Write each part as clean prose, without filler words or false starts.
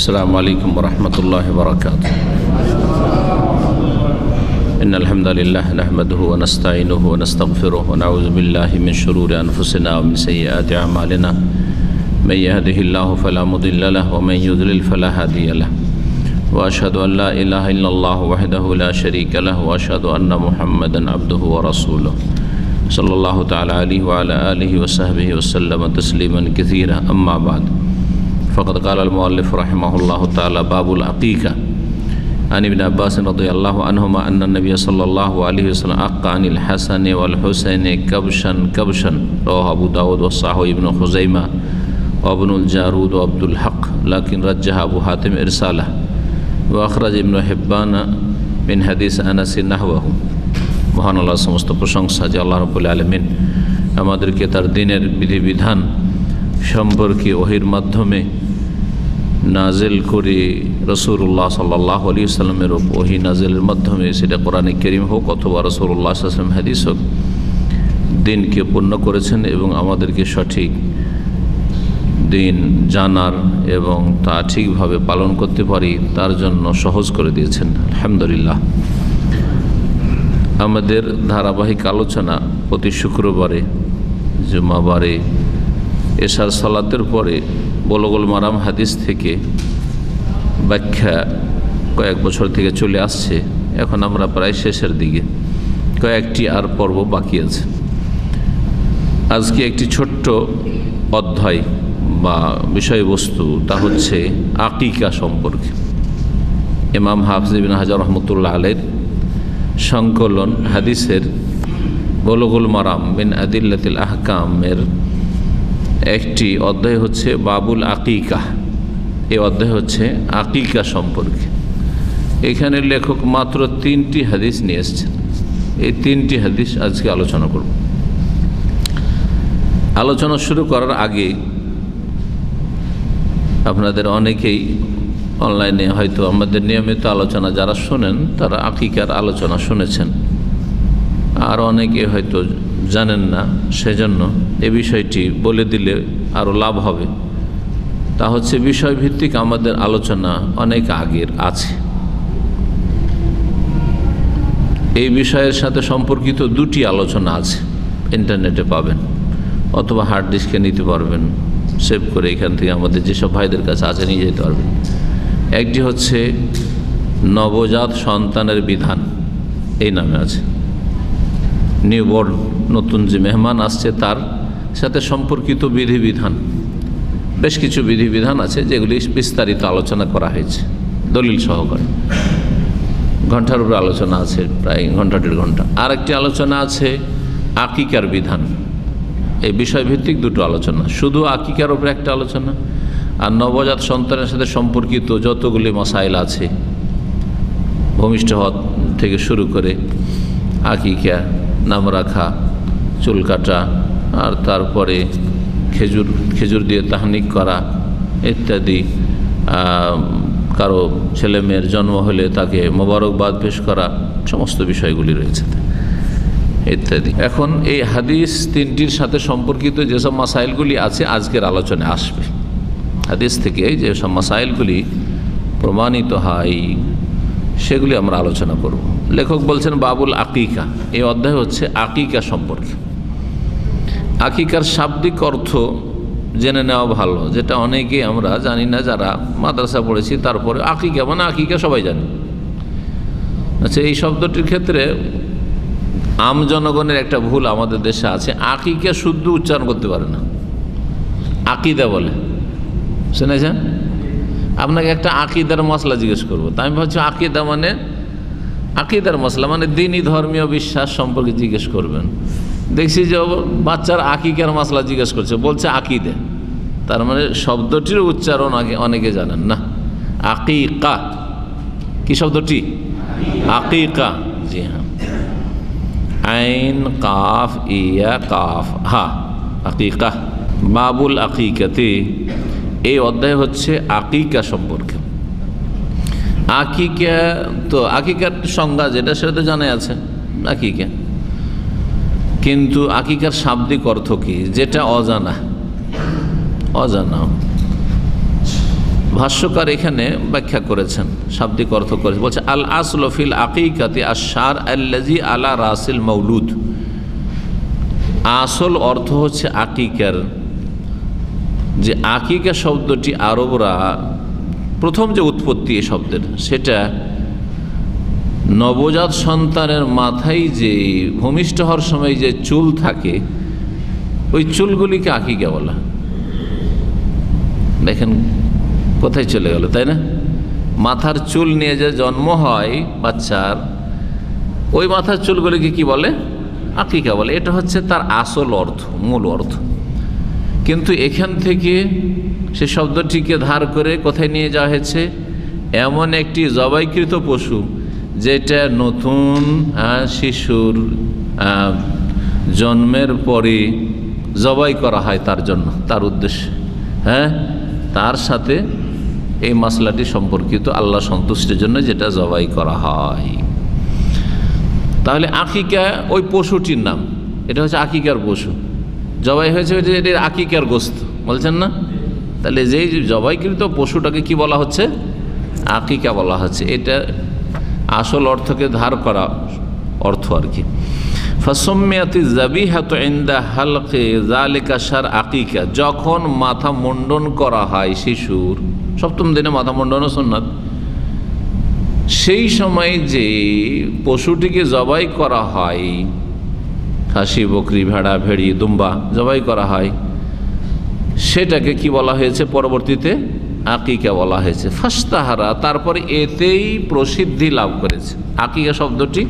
السلام عليكم ورحمة الله وبركاته. إن الحمد لله نحمده ونستعينه ونستغفره ونعوذ بالله من شرور أنفسنا ومن سيئات أعمالنا. من يهده الله فلا مضل له ومن يضلل فلا هادي له. وأشهد أن لا إله إلا الله وحده لا شريك له وأشهد أن محمدا عبده ورسوله صلى الله تعالى عليه وعلى آله وصحبه وسلم تسليما كثيرا. أما بعد فقد قال المؤلف رحمه الله تعالى: باب العقيقة. عن ابن عباس رضي الله عنهما أن النبي صلى الله عليه وسلم عق عن الحسن والحسين كبشا. رواه أبو داود وصححه ابن خزيمة وابن الجارود وعبد الحق، لكن رجح أبو حاتم إرساله، وأخرج ابن حبان من حديث أنس نحوه. মহান আল্লাহ সমস্ত প্রশংসা যে আল্লাহ রাব্বুল আলামিন আমাদেরকে তার দ্বীনের বিধিবিধান সম্পর্কে ওহীর মাধ্যমে নাজিল করে রাসূলুল্লাহ সাল্লাল্লাহু আলাইহি ওয়াসাল্লামের ওহী নাজিলের মাধ্যমে, সেটা কোরআনে কারীম হোক অথবা রাসূলুল্লাহ সাল্লাল্লাহু আলাইহি ওয়াসাল্লাম হাদিস হোক, দ্বীনকে পূর্ণ করেছেন এবং আমাদেরকে সঠিক দ্বীন জানার এবং তা ঠিকভাবে পালন করতে পারি তার জন্য সহজ করে দিয়েছেন। আলহামদুলিল্লাহ। আমাদের ধারাবাহিক আলোচনা প্রতি শুক্রবারে, জুমাবারে, এশার সালাতের পরে বুলুগুল মারাম হাদিস থেকে ব্যাখ্যা কয়েক বছর থেকে চলে আসছে। এখন আমরা প্রায় শেষের দিকে, কয়েকটি আর পর্ব বাকি আছে। আজকে একটি ছোট্ট অধ্যায় বা বিষয়বস্তু, তা হচ্ছে আকিকা সম্পর্কে। ইমাম হাফিজ ইবনে হাজার রহমতুল্লাহ আলাইহির সংকলন হাদিসের বুলুগুল মারাম মিন আদিল্লাতিল আহকামের একটি অধ্যায় হচ্ছে বাবুল আকিকা। এই অধ্যায় হচ্ছে আকিকা সম্পর্কে। এখানে লেখক মাত্র 3টি হাদিস নিয়ে এসেছেন। এই 3টি হাদিস আজকে আলোচনা করব। আলোচনা শুরু করার আগে আপনাদের অনেকেই অনলাইনে হয়তো আমাদের নিয়মিত আলোচনা যারা শোনেন তারা আকিকার আলোচনা শুনেছেন, আর অনেকে হয়তো জানেন না, সেজন্য এ বিষয়টি বলে দিলে আরও লাভ হবে। তা হচ্ছে বিষয়ভিত্তিক আমাদের আলোচনা অনেক আগের আছে। এই বিষয়ের সাথে সম্পর্কিত 2টি আলোচনা আছে, ইন্টারনেটে পাবেন অথবা হার্ড ডিস্কে নিতে পারবেন, সেভ করে এখান থেকে আমাদের যেসব ভাইদের কাছে আছে নিয়ে যেতে পারবেন। একটি হচ্ছে নবজাত সন্তানের বিধান, এই নামে আছে। নিউবর্ন, নতুন যে মেহমান আসছে তার সাথে সম্পর্কিত বিধিবিধান, বেশ কিছু বিধিবিধান আছে যেগুলি বিস্তারিত আলোচনা করা হয়েছে দলিল সহকারে। ঘন্টার উপরে আলোচনা আছে, প্রায় ঘন্টা 1.5 ঘন্টা। আর একটি আলোচনা আছে আকিকার বিধান। এই বিষয়ভিত্তিক 2টো আলোচনা, শুধু আকিকার উপরে একটা আলোচনা, আর নবজাত সন্তানের সাথে সম্পর্কিত যতগুলি মাসাইল আছে, ভূমিষ্ঠ হওয়া থেকে শুরু করে আকিকা, নাম রাখা, চুল কাটা, আর তারপরে খেজুর দিয়ে তাহনিক করা ইত্যাদি, কারো ছেলে মেয়ের জন্ম হলে তাকে মোবারকবাদ পেশ করা, সমস্ত বিষয়গুলি রয়েছে ইত্যাদি। এখন এই হাদিস 3টির সাথে সম্পর্কিত যেসব মাসাইলগুলি আছে আজকের আলোচনায় আসবে। হাদিস থেকে যেসব মাসাইলগুলি প্রমাণিত হয় সেগুলি আমরা আলোচনা করব। লেখক বলছেন বাবুল আকিকা। এই অধ্যায় হচ্ছে আকিকা সম্পর্কে। আকিকার শাব্দিক অর্থ জেনে নেওয়া ভালো, যেটা অনেকে আমরা জানি না যারা মাদ্রাসা পড়েছি। তারপরে আকিকা মানে আকিকা সবাই জানি। আচ্ছা, এই শব্দটির ক্ষেত্রে আম জনগণের একটা ভুল আমাদের দেশে আছে, আকিকা শুদ্ধ উচ্চারণ করতে পারে না, আকিদা বলে। শুনেছেন? আপনাকে একটা আকিদার মশলা জিজ্ঞেস করবো, তা আমি ভাবছি আকিদা মানে আকিদার মশলা মানে দ্বীনি ধর্মীয় বিশ্বাস সম্পর্কে জিজ্ঞেস করবেন। দেখছি যে বাচ্চার আকিকার মশলা জিজ্ঞেস করছে, বলছে আকিদে। তার মানে শব্দটির উচ্চারণ অনেকে জানেন না। আকিকা কি শব্দটি? আকিকা, জি হ্যাঁ, আইন কাফ ইয়া কাফ হা, আকিকা। বাবুল আকিকাতে, এই অধ্যায় হচ্ছে আকিকা সম্পর্কে। আকিকা তো আকিকার সংজ্ঞা যেটা সেটা তো জানাই আছে আকিকা, কিন্তু আকিকার শাব্দিক অর্থ কি যেটা অজানা। ভাষ্যকার এখানে ব্যাখ্যা করেছেন, শাব্দিক অর্থ করেছেন, বলছে আল আসল ফিল আকিকাতি আশার আল্লাজি আলা রাসিল মৌলুদ। আসল অর্থ হচ্ছে আকিকার, যে আকিকা শব্দটি আরবরা প্রথম যে উৎপত্তি এই শব্দের, সেটা নবজাত সন্তানের মাথায় যে ভূমিষ্ঠ হওয়ার সময় যে চুল থাকে, ওই চুলগুলিকে আকিকা বলা। দেখেন কোথায় চলে গেল, তাই না? মাথার চুল নিয়ে যে জন্ম হয় বাচ্চার, ওই মাথার চুলগুলিকে কি বলে? আকিকা বলে। এটা হচ্ছে তার আসল অর্থ, মূল অর্থ। কিন্তু এখান থেকে সে শব্দটিকে ধার করে কোথায় নিয়ে যাওয়া হয়েছে? এমন একটি জবাইকৃত পশু যেটা নতুন শিশুর জন্মের পরে জবাই করা হয় তার জন্য, তার উদ্দেশ্যে, তার সাথে এই মাসলাটি সম্পর্কিত, আল্লাহ সন্তুষ্টির জন্য যেটা জবাই করা হয়। তাহলে আকিকা ওই পশুটির নাম, এটা হচ্ছে আকিকার পশু, জবাই হয়েছে, এটার আকিকার গোস্ত বলছেন না? তাহলে যেই জবাইকৃত পশুটাকে কি বলা হচ্ছে? আকিকা বলা হচ্ছে। এটা আসল অর্থকে ধার করা অর্থ আর কি। ফাসম্মিয়াতি যাবিহাতু ইনদা হালকি যালিকা শার আকিকা, যখন মাথা মুন্ডন করা হয় শিশুর, সপ্তম দিনে মাথা মুন্ডন সুন্নাত, সেই সময় যে পশুটিকে জবাই করা হয়, খাসি, বকরি, ভেড়া, ভেড়ি, দুম্বা জবাই করা হয়, সেটাকে কি বলা হয়েছে? পরবর্তীতে আকিকা বলা হয়েছে। ফাস্তাহারা, তারপরে এতেই প্রসিদ্ধি লাভ করেছে। আকিকা শব্দটি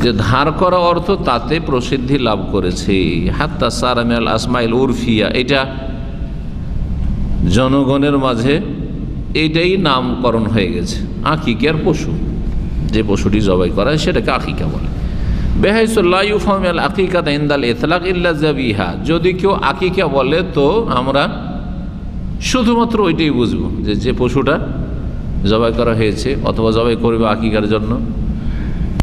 যে ধার করা অর্থ, তাতে প্রসিদ্ধি লাভ করেছে। হাত্তা সারামিয়াল আসমাইল উরফিয়া, এটা জনগণের মাঝে এইটাই নামকরণ হয়ে গেছে আকিকার পশু। যে পশুটি জবাই করা হয় সেটাকে আকিকা বলে। বেহাইসুল্লাহ ইউফামিয়াল আকিকাত ইনদাল ইতলাক ইল্লা যাবিহা, যদি কেউ আকিকা বলে তো আমরা শুধুমাত্র ওইটাই বুঝবো যে পশুটা জবাই করা হয়েছে অথবা জবাই করবে আকিকার জন্য,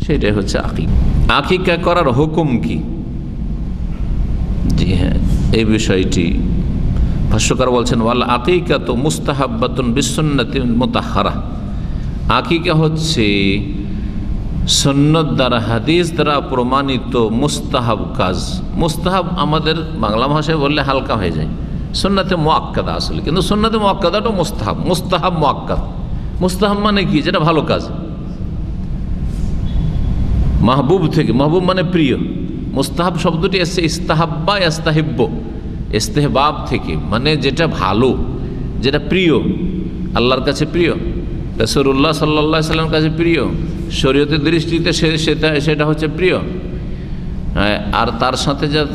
সেটাই হচ্ছে আকিকা। আকিকা করার হুকুম কি? জি হ্যাঁ, এই বিষয়টি ভাষ্যকার বলছেন ওয়াল আকিকা তো মুস্তাহাব্বাতুন বিসুন্নাতি মুতাহহারা। আকিকা হচ্ছে সুন্নত দ্বারা, হাদিস দ্বারা প্রমাণিত মুস্তাহাব কাজ। মুস্তাহাব আমাদের বাংলা ভাষায় বললে হালকা হয়ে যায়, সুন্নাতে মুআক্কাদা আসলে, কিন্তু সুন্নাতে মুআক্কাদাটাও মুস্তাহাব। মুস্তাহাব মুআক্কাদ, মুস্তাহাব মানে কি? যেটা ভালো কাজ। মাহবুব থেকে, মাহবুব মানে প্রিয়। মুস্তাহাব শব্দটি এসছে ইস্তাহাব্বা ইস্তাহিব্ব, ইস্তেহবাব থেকে, মানে যেটা ভালো, যেটা প্রিয়, আল্লাহর কাছে প্রিয়, রাসূলুল্লাহ সাল্লাল্লাহু আলাইহি সাল্লামের কাছে প্রিয়, শরীয়তের দৃষ্টিতে সেটা হচ্ছে প্রিয়। আর তার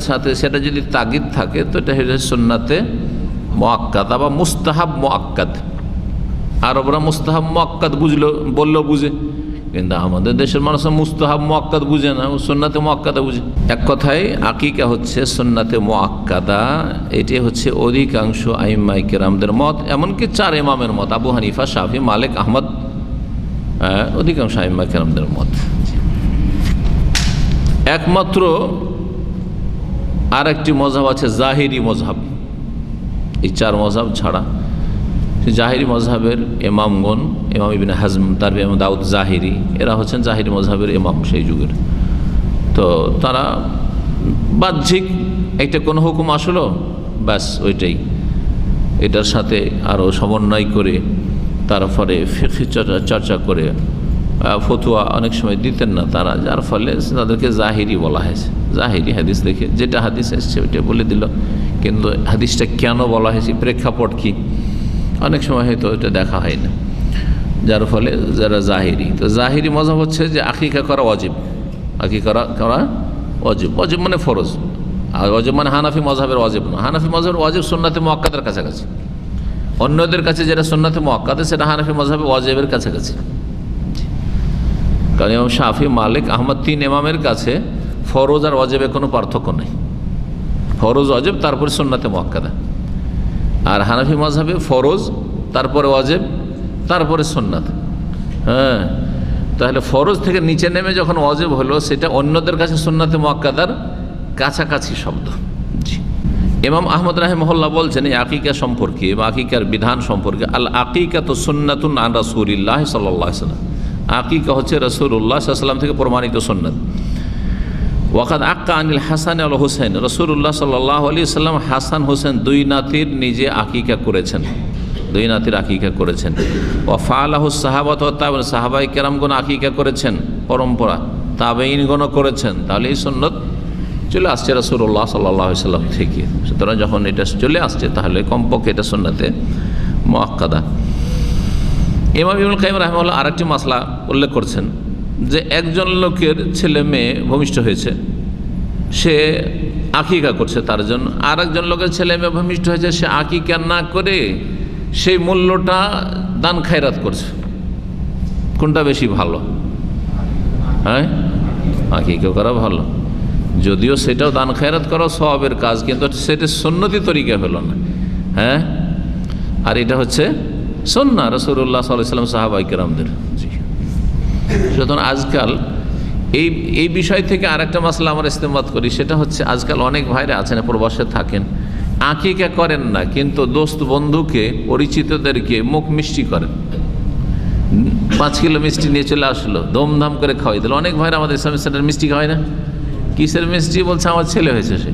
সাথে সেটা যদি তাগিদ থাকে তো এটা হচ্ছে সুন্নাতে মুআক্কাদা বা মুস্তাহাব মুআক্কাদ। আরবরা মুস্তাহাব মুআক্কাদ বললেও বুঝে, কিন্তু আমাদের দেশের মানুষ মুস্তাহাব মুআক্কাদ বুঝে না, সুন্নাতে মুআক্কাদা বুঝে। এক কথায় আকিকা হচ্ছে সুন্নাতে মুআক্কাদা। এটি হচ্ছে অধিকাংশ আইম্মায়ে কেরামদের মত, এমনকি 4 ইমামের মত, আবু হানিফা, শাফি, মালিক, আহমদ, অধিকাংশ আইম্মায়ে কেরামদের মত। একমাত্র আর একটি মযহাব আছে জাহিরি মযহাব। এই 4 মযহাব ছাড়া জাহিরি মযহাবের ইমামগণ, ইমাম ইবনে হাজম, তার ইমাম দাউদ জাহিরি, এরা হচ্ছেন জাহিরি মযহাবের ইমাম সেই যুগের। তো তারা বাহ্যিক একটা কোনো হুকুম আসলো, ব্যাস ওইটাই, এটার সাথে আরও সমন্বয় করে তারপরে ফিকহ চর্চা করে ফতোয়া অনেক সময় দিতেন না তারা, যার ফলে তাদেরকে জাহিরি বলা হয়েছে। জাহিরি হাদিস দেখে যেটা হাদিস এসছে ওইটা বলে দিল, কিন্তু হাদিসটা কেন বলা হয়েছে, প্রেক্ষাপট কি, অনেক সময় হয়তো এটা দেখা হয় না, যার ফলে যারা জাহিরি। তো জাহিরি মযহাব হচ্ছে যে আকিকা করা ওয়াজিব, আকিকা করা ওয়াজিব। ওয়াজিব মানে ফরজ, আর ওয়াজিব মানে হানাফি মযহাবের ওয়াজিব না। হানাফি মযহাবের ওয়াজিব সুন্নাতে মুআক্কাদের কাছাকাছি, অন্যদের কাছে যেটা সুন্নাতে মুআক্কাদা সেটা হানাফি মযহাবে ওয়াজিবের কাছাকাছি। কারণ ইমাম শাফি, মালিক, আহমদ 3 ইমামের কাছে ফরজ আর ওয়াজিবে কোনো পার্থক্য নেই। ফরজ ওয়াজিব তারপরে সুন্নাতে মুআক্কাদা। আর হানাফি মযহাবে ফরজ, তারপরে ওয়াজিব, তারপরে সুন্নাত। তাহলে ফরজ থেকে নিচে নেমে যখন ওয়াজিব হলো, সেটা অন্যদের কাছে সুন্নাতে মুআক্কাদার কাছাকাছি শব্দ। জি, ইমাম আহমদ রাহিমাহুল্লাহ বলছেন এই আকিকা সম্পর্কে বা আকিকার বিধান সম্পর্কে, আল আকিকাতু সুন্নাতুন আন রাসূলিল্লাহ সাল্লাল্লাহু আলাইহি ওয়াসাল্লাম, আকিকা হচ্ছে রাসূলুল্লাহ সাল্লাল্লাহু আলাইহি ওয়াসাল্লাম থেকে প্রমাণিত সুন্নাত। ওয়াকাদ আক্কা আনিল হাসান আল হুসাইন, রাসূলুল্লাহ সাল্লাল্লাহু আলাইহি ওয়াসাল্লাম হাসান হোসেন দুই নাতির নিজে আকিকা করেছেন, দুই নাতির আকিকা করেছেন। ওয়া ফাআলাহু সাহাবাত ওয়া তাবিঈন, সাহাবায়ে কেরামগণ আকিকা করেছেন, পরম্পরা তাবেঈনগণও করেছেন। তাহলে এই সুন্নত চলে আসছে রাসূলুল্লাহ সাল্লাল্লাহু আলাইহি ওয়াসাল্লাম থেকে। সুতরাং যখন এটা চলে আসছে তাহলে কমপক্ষে এটা সুন্নতে মুআক্কাদা। ইমাম ইবনুল কাইয়িম রাহিমাহুল্লাহ আরেকটি মাসলা উল্লেখ করছেন যে একজন লোকের ছেলে মেয়ে ভূমিষ্ঠ হয়েছে, সে আকিকা করছে তার জন্য, আর একজন লোকের ছেলে মেয়ে ভূমিষ্ঠ হয়েছে, সে আকিকা না করে সেই মূল্যটা দান খায়রাত করছে। কোনটা বেশি ভালো? হ্যাঁ, আকিকা করা ভালো, যদিও সেটাও দান খায়রাত করা সওয়াবের কাজ, কিন্তু সেটা সুন্নতি তরিকা হলো না। হ্যাঁ, আর এটা হচ্ছে সুন্নাহ রাসূলুল্লাহ সাল্লাল্লাহু আলাইহি ওয়াসাল্লাম সাহাবায়ে কেরামদের। জি, সুতরাং আজকাল এই বিষয় থেকে আরেকটা মাসলা আমরা ইস্তেমবাদ করি, সেটা হচ্ছে আজকাল অনেক ভাইরা আছেন প্রবাসে থাকেন, আকিকা করেন না কিন্তু দোস্ত বন্ধুকে পরিচিতদেরকে মুখ মিষ্টি করেন, 5 কিলো মিষ্টি নিয়ে চলে আসলো, ধুমধাম করে খাওয়াই দিল। অনেক ভাইরা আমাদের ইসলামিক সেন্টার মিষ্টি খাওয়ায় না, কিসের মিষ্টি? বলছে আমার ছেলে হয়েছে, সে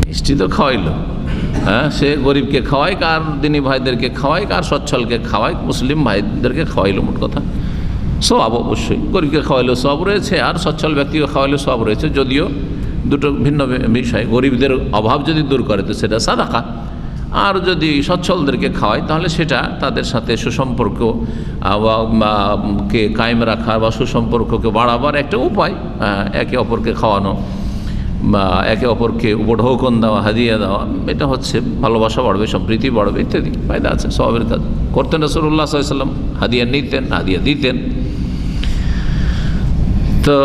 মিষ্টি তো খাওয়াইলো। হ্যাঁ, সে গরিবকে খাওয়ায়, কার দিনী ভাইদেরকে খাওয়ায়, কার সচ্ছলকে খাওয়ায়, মুসলিম ভাইদেরকে খাওয়াইলো। মোট কথা সওয়াব, অবশ্যই গরিবকে খাওয়াইলেও সওয়াব রয়েছে আর সচ্ছল ব্যক্তিকে খাওয়াইলেও সওয়াব রয়েছে, যদিও দুটো ভিন্ন বিষয়। গরিবদের অভাব যদি দূর করে তো সেটা সাদাকা, আর যদি সচ্ছলদেরকে খাওয়ায় তাহলে সেটা তাদের সাথে সুসম্পর্ক কে কায়েম রাখার বা সুসম্পর্ককে বাড়াবার একটা উপায়। একে অপরকে খাওয়ানো বা একে অপরকে উপঢৌকন দেওয়া, হাদিয়া দেওয়া, এটা হচ্ছে ভালোবাসা বাড়বে, সম্প্রীতি বাড়বে, ইত্যাদি ফায়দা আছে, সওয়াবের কাজ করতেন রাসূলুল্লাহ সাল্লাল্লাহু আলাইহি ওয়াসাল্লাম। হাদিয়া নিতেন, হাদিয়া দিতেন। তো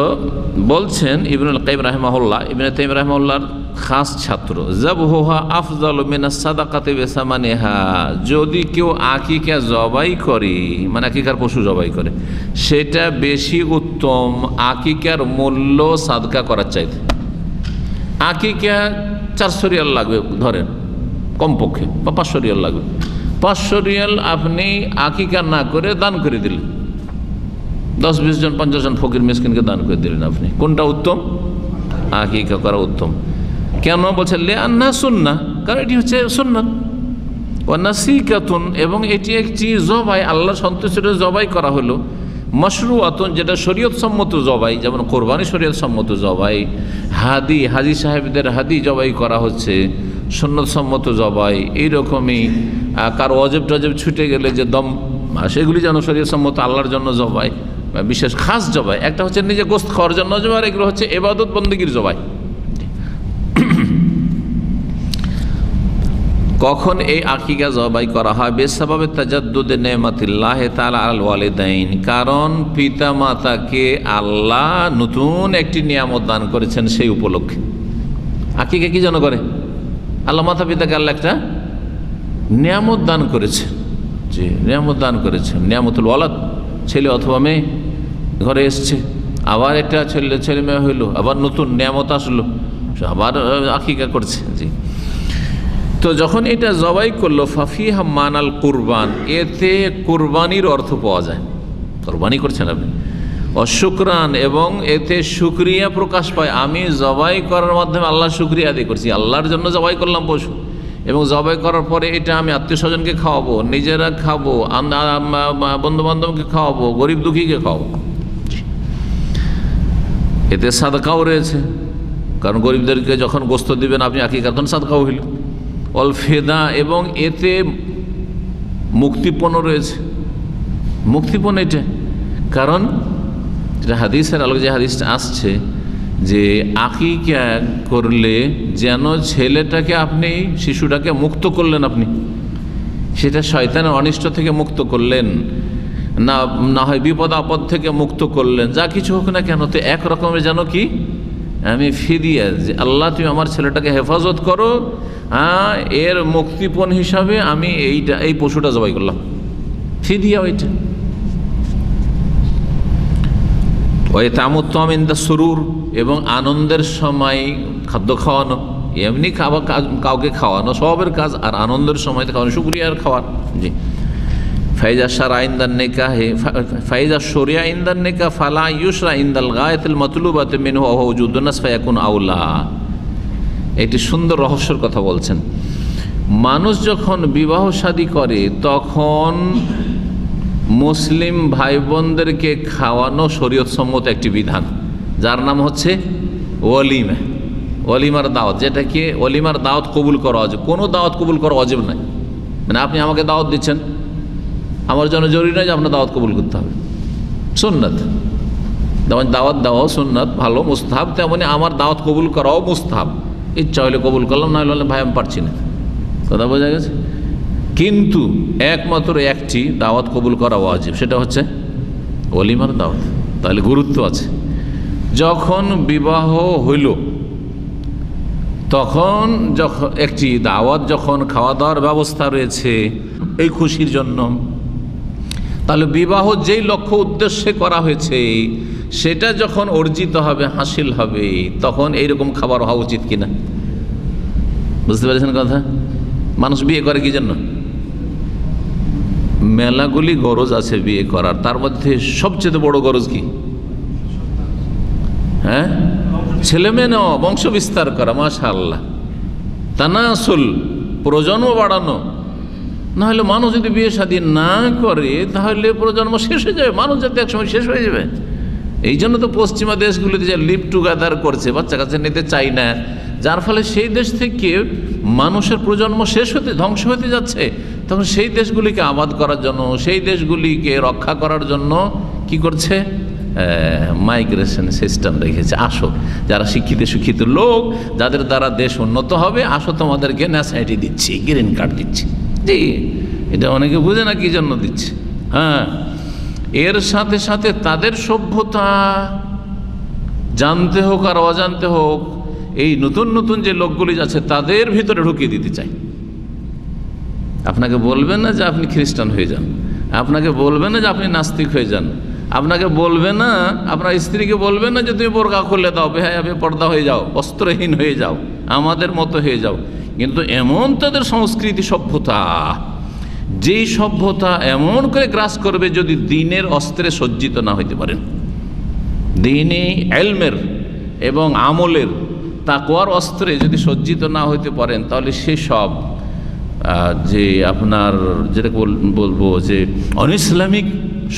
বলছেন ইবনুল কাইয়িম রাহিমাহুল্লাহ, ইবনে তাইমিয়া রাহিমাহুল্লাহর খাস ছাত্র, যাবহুহা আফযালু মিনাস সাদাকাতি বিসামানিহা, যদি কেউ আকিকা জবাই করে, মানে আকিকার পশু জবাই করে, সেটা বেশি উত্তম আকিকার মূল্য সাদকা করার চাইতে। আকিকা 400 রিয়াল লাগবে ধরেন কমপক্ষে, বা 500 রিয়াল লাগবে। 500 রিয়াল আপনি আকিকা না করে দান করে দিলেন, 10-20 জন 50 জন ফকির মিসকিনকে দান করে দিলেন আপনি, কোনটা উত্তম? আকিকা করা উত্তম। কেন বলছেন? লিআন্না সুন্নাহ, কারণ এটি হচ্ছে সুন্নাত। ওয়া নাসিকাতুন, এবং এটি একটি জবাই, আল্লাহর সন্তুষ্টির জবাই করা হলো। মশরুআতুন, যেটা শরীয়ত সম্মত জবাই, যেমন কোরবানি শরীয়ত সম্মত জবাই। হাজি সাহেবদের হাদি জবাই করা হচ্ছে, সুন্নত সম্মত জবাই। এইরকমই কারো অজেব টজেব ছুটে গেলে যে দম, সেগুলি যেন শরীয়ত সম্মত আল্লাহর জন্য জবাই, বিশেষ খাস জবাই। একটা হচ্ছে নিজে গোস্ত খাওয়ার জন্য জবাই, আর এগুলো হচ্ছে ইবাদত বন্দেগীর জবাই। কখন এই আকিকা জবাই করা হয়? বেসাবাবে তাজাদ্দুদে নেমাতিল্লাহি তাআলা আলাল ওয়ালিদাইন, কারণ পিতা মাতাকে আল্লাহ নতুন একটি নিয়ামত দান করেছেন, সেই উপলক্ষে। আকিকা কি জন্য করে? আল্লাহ মাতা পিতাকে আল্লাহ একটা নিয়ামত দান করেছে, জি, নিয়ামত দান করেছেন। নিয়ামতুল ওয়ালাদ, ছেলে অথবা মেয়ে ঘরে এসছে, আবার একটা ছেলে মেয়ে হইলো, আবার নতুন নিয়ামত আসলো, আবার আকিকা করছে। জি, তো যখন এটা জবাই করলো, ফাফিহা মানাল কুরবান, এতে কুরবানির অর্থ পাওয়া যায়। কুরবানি করছেন আপনি, অশুকরান, এবং এতে শুকরিয়া প্রকাশ পায়। আমি জবাই করার মাধ্যমে আল্লাহ শুকরিয়া আদায় করছি, আল্লাহর জন্য জবাই করলাম পশু, এবং জবাই করার পরে এটা আমি আত্মীয় স্বজনকে খাওয়াবো, নিজেরা খাবো, বন্ধু বান্ধবকে খাওয়াবো, গরিব দুঃখীকে খাওয়াবো। এতে সাদকাও রয়েছে, কারণ গরিবদেরকে যখন গোস্ত দিবেন আপনি আকিকা, তখন সাদকাও হইল। অল ফেদা, এবং এতে মুক্তিপণ রয়েছে, মুক্তিপণ এটা। কারণ যেটা হাদিসের আলোকে যে হাদিসটা আসছে যে আকিকা করলে যেন ছেলেটাকে আপনি, শিশুটাকে মুক্ত করলেন আপনি, সেটা শয়তানের অনিষ্ট থেকে মুক্ত করলেন, না হয় বিপদ আপদ থেকে মুক্ত করলেন, যা কিছু হোক না কেন, তো এক রকমের যেন কি আমি ফিদিয়া, যে আল্লাহ তুমি আমার ছেলেটাকে হেফাজত করো, এর মুক্তিপণ হিসাবে আমি এই পশুটা জবাই করলাম, ফিদিয়া ওইটা। ওই তামুত্তম ইন দা সুরুর, এবং আনন্দের সময় খাদ্য খাওয়ানো, এমনি খাওয়া, কাউকে খাওয়ানো সবের কাজ, আর আনন্দের সময় খাওয়ানো, শুকরিয়ার খাওয়ার। জি। ফাইজা শারা ইনদান নিকাহে ফাইজা শরিয়া ইনদান নিকাহ ফালা ইউশরা ইনদাল গায়াতিল মাতলুবাতি মিনহু ওয়া ওজুদুন নাস ফায়াকুন আউলা। একটি সুন্দর রহস্যের কথা বলছেন। মানুষ যখন বিবাহ শাদী করে তখন মুসলিম ভাই বোনদেরকে খাওয়ানো শরীয়তসম্মত একটি বিধান, যার নাম হচ্ছে ওয়ালিমা, ওয়ালিমার দাওয়াত, যেটাকে ওয়ালিমার দাওয়াত কবুল করা অজেব। কোনো দাওয়াত কবুল করা অজেব নয়। মানে আপনি আমাকে দাওয়াত দিচ্ছেন, আমার জন্য জরুরি নয় যে আপনার দাওয়াত কবুল করতে হবে, সুন্নাত। যেমন দাওয়াত দেওয়াও সুন্নাত, ভালো, মুস্তাহাব, তেমনি আমার দাওয়াত কবুল করাও মুস্তাহাব। ইচ্ছা হলে কবুল করলাম, না হলে ভাই আমি পারছি না। কথা বোঝা গেছে? কিন্তু একমাত্র একটি দাওয়াত কবুল করা ওয়াজিব, সেটা হচ্ছে ওয়ালিমার দাওয়াত। তাহলে গুরুত্ব আছে। যখন বিবাহ হইল তখন একটি দাওয়াত, যখন খাওয়া দাওয়ার ব্যবস্থা রয়েছে এই খুশির জন্য, তাহলে বিবাহ যেই লক্ষ্য উদ্দেশ্যে করা হয়েছে সেটা যখন অর্জিত হবে, হাসিল হবে, তখন এইরকম খাবার হওয়া উচিত কিনা? বুঝতে পেরেছেন কথা? মানুষ বিয়ে করে কি জন্য? মেলাগুলি গরজ আছে বিয়ে করার, তার মধ্যে সবচেয়ে বড় গরজ কি? হ্যাঁ, ছেলে মেয়ে নেওয়া, বংশ বিস্তার করা, মাশাআল্লাহ, তানাসুল, প্রজন্ম বাড়ানো। না হলে মানুষ যদি বিয়ে শাদী না করে তাহলে প্রজন্ম শেষ হয়ে যাবে, মানুষ যাতে একসময় শেষ হয়ে যাবে। এই জন্য তো পশ্চিমা দেশগুলিতে যে লিভ টুগেদার করছে, বাচ্চা কাচ্চা নিতে চাই না, যার ফলে সেই দেশ থেকে মানুষের প্রজন্ম শেষ হতে, ধ্বংস হতে যাচ্ছে। তখন সেই দেশগুলিকে আবাদ করার জন্য, সেই দেশগুলিকে রক্ষা করার জন্য কি করছে? মাইগ্রেশন সিস্টেম রেখেছে। আসো, যারা শিক্ষিত লোক, যাদের দ্বারা দেশ উন্নত হবে, আসো তোমাদেরকে ন্যাশনালিটি দিচ্ছি, গ্রিন কার্ড দিচ্ছি। জি, এটা অনেকে বুঝে না কি জন্য দিচ্ছে। হ্যাঁ, এর সাথে সাথে তাদের সভ্যতা জানতে হোক আর অজান্তে হোক, এই নতুন নতুন যে লোকগুলি আছে তাদের ভিতরে ঢুকিয়ে দিতে চাই। আপনাকে বলবেন না যে আপনি খ্রিস্টান হয়ে যান, আপনাকে বলবেন না যে আপনি নাস্তিক হয়ে যান, আপনাকে বলবে না, আপনার স্ত্রীকে বলবেন না যে তুমি বোরকা খুলে দাও, বেহায়া বেপর্দা হয়ে যাও, বস্ত্রহীন হয়ে যাও, আমাদের মতো হয়ে যাও। কিন্তু এমন তাদের সংস্কৃতি, সভ্যতা, যেই সভ্যতা এমন করে গ্রাস করবে যদি দ্বীনের অস্ত্রে সজ্জিত না হইতে পারেন, দ্বীনি ইলমের এবং আমলের, তাকওয়ার অস্ত্রে যদি সজ্জিত না হইতে পারেন, তাহলে সেসব যে আপনার যেটা বলবো যে অনইসলামিক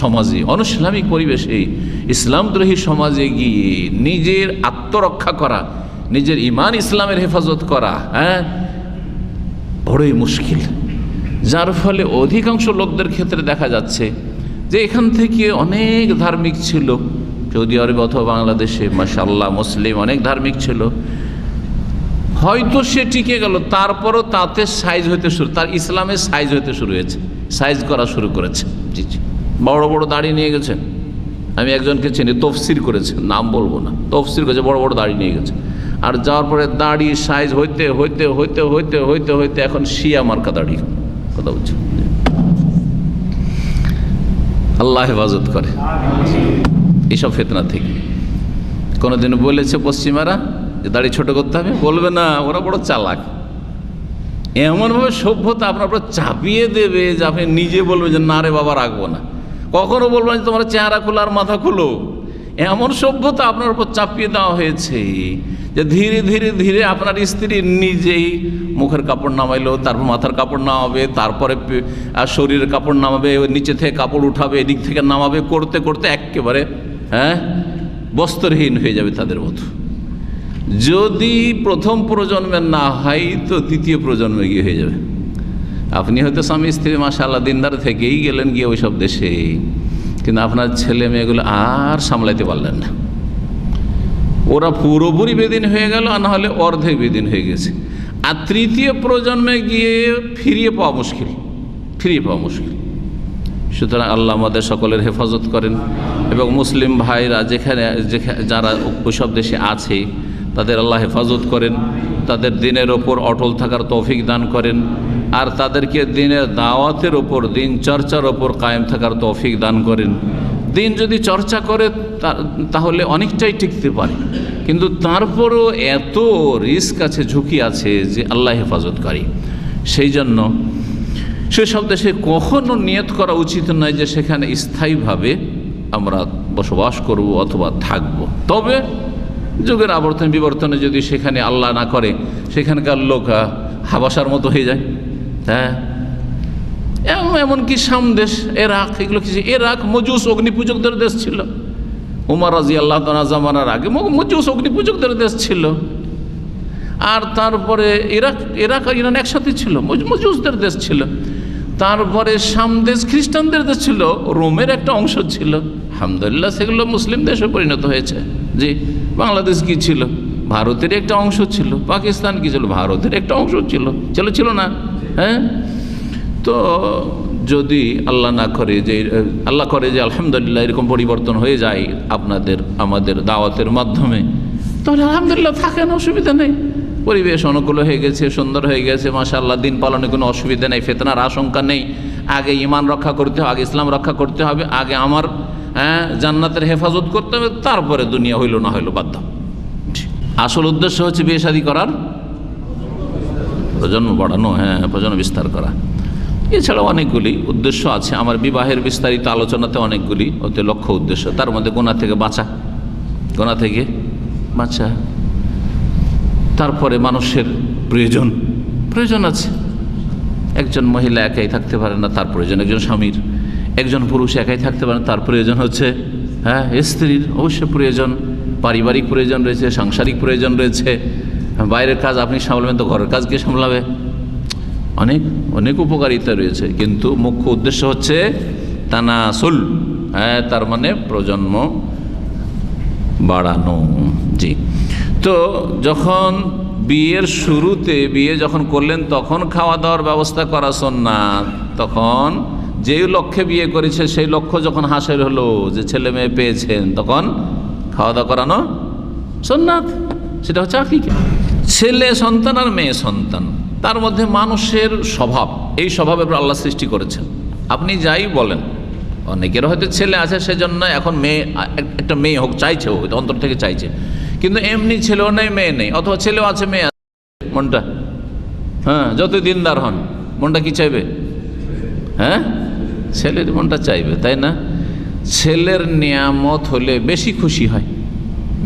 সমাজে, অনইসলামিক পরিবেশে, ইসলামদ্রোহী সমাজে গিয়ে নিজের আত্মরক্ষা করা, নিজের ইমান ইসলামের হেফাজত করা, হ্যাঁ, বড়ই মুশকিল। যার ফলে অধিকাংশ লোকদের ক্ষেত্রে দেখা যাচ্ছে যে এখান থেকে অনেক ধার্মিক ছিল, সৌদি আরব অথবা বাংলাদেশে মাশাআল্লাহ মুসলিম অনেক ধার্মিক ছিল, হয়তো সে টিকে গেল, তারপরও তাতে সাইজ হইতে শুরু, তার ইসলামের সাইজ হইতে শুরু হয়েছে, সাইজ করা শুরু করেছে। জি জি, বড় বড় দাড়ি নিয়ে গেছেন। আমি একজনকে চিনি, তফসির করেছে, নাম বলবো না, তফসির করেছে, বড় বড় দাড়ি নিয়ে গেছে। আর যাওয়ার পরে দাড়ি সাইজ হইতে হইতে হইতে হইতে হইতে হইতে এখন শিয়া মার্কা দাড়ি। কথা বলছি, আল্লাহ হেফাজত করে এইসব ফিতনা থেকে। কোনোদিন বলেছে পশ্চিমারা যে দাড়ি ছোট করতে হবে? বলবে না, ওরা বড় চালাক। এমনভাবে সভ্যতা আপনার উপর চাপিয়ে দেবে যে আপনি নিজে বলবেন যে না রে বাবা, রাখবো না। কখনো বলবেন যে তোমার চেহারা খোলো আর মাথা খোলো। এমন সভ্যতা আপনার উপর চাপিয়ে দেওয়া হয়েছে যে ধীরে ধীরে ধীরে আপনার স্ত্রী নিজেই মুখের কাপড় নামাইলো, তারপর মাথার কাপড় নামাবে, তারপরে শরীরের কাপড় নামাবে, নিচে থেকে কাপড় উঠাবে, এদিক থেকে নামাবে, করতে করতে একেবারে বস্ত্রহীন হয়ে যাবে তাদের মতো। যদি প্রথম প্রজন্মের না হয় তো দ্বিতীয় প্রজন্মে গিয়ে হয়ে যাবে। আপনি হয়তো স্বামী স্ত্রী মাশাআল্লাহ দিনদার থেকেই গেলেন গিয়ে ওই সব দেশে, কিন্তু আপনার ছেলে মেয়েগুলো আর সামলাইতে পারলেন না। ওরা পুরোপুরি বেদিন হয়ে গেল, আর না হলে অর্ধেক বেদিন হয়ে গেছে। আর তৃতীয় প্রজন্মে গিয়ে ফিরিয়ে পাওয়া মুশকিল। সুতরাং আল্লাহ আমাদের সকলের হেফাজত করেন, এবং মুসলিম ভাইরা যেখানে যারা ওইসব দেশে আছে তাদের আল্লাহ হেফাজত করেন, তাদের দিনের ওপর অটল থাকার তৌফিক দান করেন, আর তাদেরকে দিনের দাওয়াতের ওপর, দিন চর্চার ওপর কায়েম থাকার তৌফিক দান করেন। দিন যদি চর্চা করে তাহলে অনেকটাই টিকতে পারে, কিন্তু তারপরও এত রিস্ক আছে, ঝুঁকি আছে যে আল্লাহ হেফাজতকারী। সেই জন্য সেসব দেশে কখনো নিয়ত করা উচিত নয় যে সেখানে স্থায়ীভাবে আমরা বসবাস করব অথবা থাকব। তবে যুগের আবর্তন বিবর্তনে যদি সেখানে আল্লাহ না করে সেখানকার লোক হাবাসার মতো হয়ে যায়, হ্যাঁ, এমনকি সামদেশ এরাক, এগুলো কিছু, এরাক মজুস অগ্নিপূজকদের দেশ ছিল। উমর রাদিয়াল্লাহু তাআলা জামানার আগে মজুস অগ্নিপূজকদের দেশ ছিল। আর তারপরে ইরাক আর ইরান একসাথে ছিল, মজুসদের দেশ ছিল। তারপরে সামদেশ খ্রিস্টানদের দেশ ছিল, রোমের একটা অংশ ছিল। আলহামদুলিল্লাহ সেগুলো মুসলিম দেশে পরিণত হয়েছে। জি, বাংলাদেশ কি ছিল? ভারতের একটা অংশ ছিল। পাকিস্তান কি ছিল? ভারতের একটা অংশ ছিল। ছিল না? হ্যাঁ। তো যদি আল্লাহ না করে, যে আল্লাহ করে যে আলহামদুলিল্লাহ এরকম পরিবর্তন হয়ে যায় আমাদের দাওয়াতের মাধ্যমে, তাহলে আলহামদুলিল্লাহ থাকেন, অসুবিধা নেই। পরিবেশ অনুকূল হয়ে গেছে, সুন্দর হয়ে গেছে, মাশাআল্লাহ, দিন পালনে কোনো অসুবিধা নেই, ফিতনার আশঙ্কা নেই। আগে ঈমান রক্ষা করতে হবে, আগে ইসলাম রক্ষা করতে হবে, আগে আমার জান্নাতের হেফাজত করতে হবে, তারপরে দুনিয়া হইল না হইল বাধ্য। আসল উদ্দেশ্য হচ্ছে বিয়ে শাদী করার, প্রজন্ম বাড়ানো, হ্যাঁ, প্রজন্ম বিস্তার করা। এছাড়াও অনেকগুলি উদ্দেশ্য আছে। আমার বিবাহের বিস্তারিত আলোচনাতে অনেকগুলি ওতে লক্ষ্য উদ্দেশ্য। তার মধ্যে গোনা থেকে বাঁচা, তারপরে মানুষের প্রয়োজন আছে। একজন মহিলা একাই থাকতে পারে না, তার প্রয়োজন একজন স্বামীর। একজন পুরুষ একাই থাকতে পারে না, তার প্রয়োজন হচ্ছে স্ত্রীর অবশ্যই প্রয়োজন। পারিবারিক প্রয়োজন রয়েছে, সাংসারিক প্রয়োজন রয়েছে। বাইরের কাজ আপনি সামলাবেন তো ঘরের কাজ কে সামলাবে? অনেক উপকারিতা রয়েছে, কিন্তু মুখ্য উদ্দেশ্য হচ্ছে তানাসুল, তার মানে প্রজন্ম বাড়ানো। জি, তো যখন বিয়ের শুরুতে বিয়ে যখন করলেন তখন খাওয়া দাওয়ার ব্যবস্থা করা সুন্নাত। তখন যেই লক্ষ্যে বিয়ে করেছে সেই লক্ষ্য যখন হাসিল হলো, যে ছেলে মেয়ে পেয়েছেন, তখন খাওয়া দাওয়া করানো সুন্নাত। সেটা হচ্ছে আকিকা। ছেলে সন্তান আর মেয়ে সন্তান, তার মধ্যে মানুষের স্বভাব, এই স্বভাবের উপর আল্লাহ সৃষ্টি করেছেন। আপনি যাই বলেন, অনেকের হয়তো ছেলে আছে সেজন্য এখন একটা মেয়ে হোক চাইছে, ও অন্তর থেকে চাইছে, কিন্তু এমনি ছেলেও নেই মেয়ে নেই, অথবা ছেলেও আছে মেয়ে আছে, মনটা যত দিনদার হন মনটা কি চাইবে? ছেলের মনটা চাইবে, তাই না? ছেলের নিয়ামত হলে বেশি খুশি হয়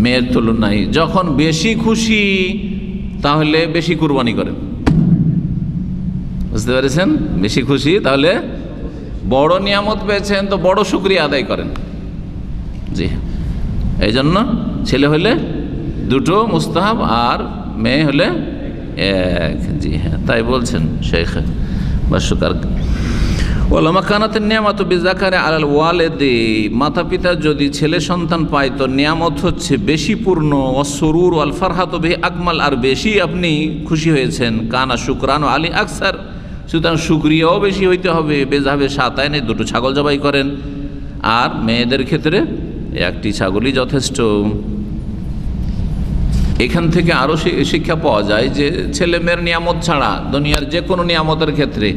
মেয়ের তুলনায়। যখন বেশি খুশি তাহলে বেশি কুরবানি করেন, বুঝতে পেরেছেন? বেশি খুশি তাহলে বড় নিয়ামত পেয়েছেন তো বড় শুকরিয়া আদায় করেন। জি, এই জন্য ছেলে হলে দুটো মুস্তাহাব আর মেয়ে হলে এক। জি হ্যাঁ, তাই বলছেন শেখ ভাষ্যকার। ওলামা কানাতের নিয়ামত বিজাকারে আলাল ওয়ালেদে, মাতা পিতা যদি ছেলে সন্তান পায় তো নিয়ামত হচ্ছে বেশি পূর্ণ। ওয়াসরুর ওয়াল ফারহাত বিহি আকমাল, আর বেশি আপনি খুশি হয়েছেন। কানা শুকরান ও আলী আকসার, সুতরাং শুকরিয়াও বেশি হইতে হবে। বেজাবে সাতায়নে, দুটো ছাগল জবাই করেন। আর মেয়েদের ক্ষেত্রে একটি ছাগলই যথেষ্ট। এখান থেকে আরও শিক্ষা পাওয়া যায় যে ছেলে মেয়ের নিয়ামত ছাড়া দুনিয়ার যে কোনো নিয়ামতের ক্ষেত্রে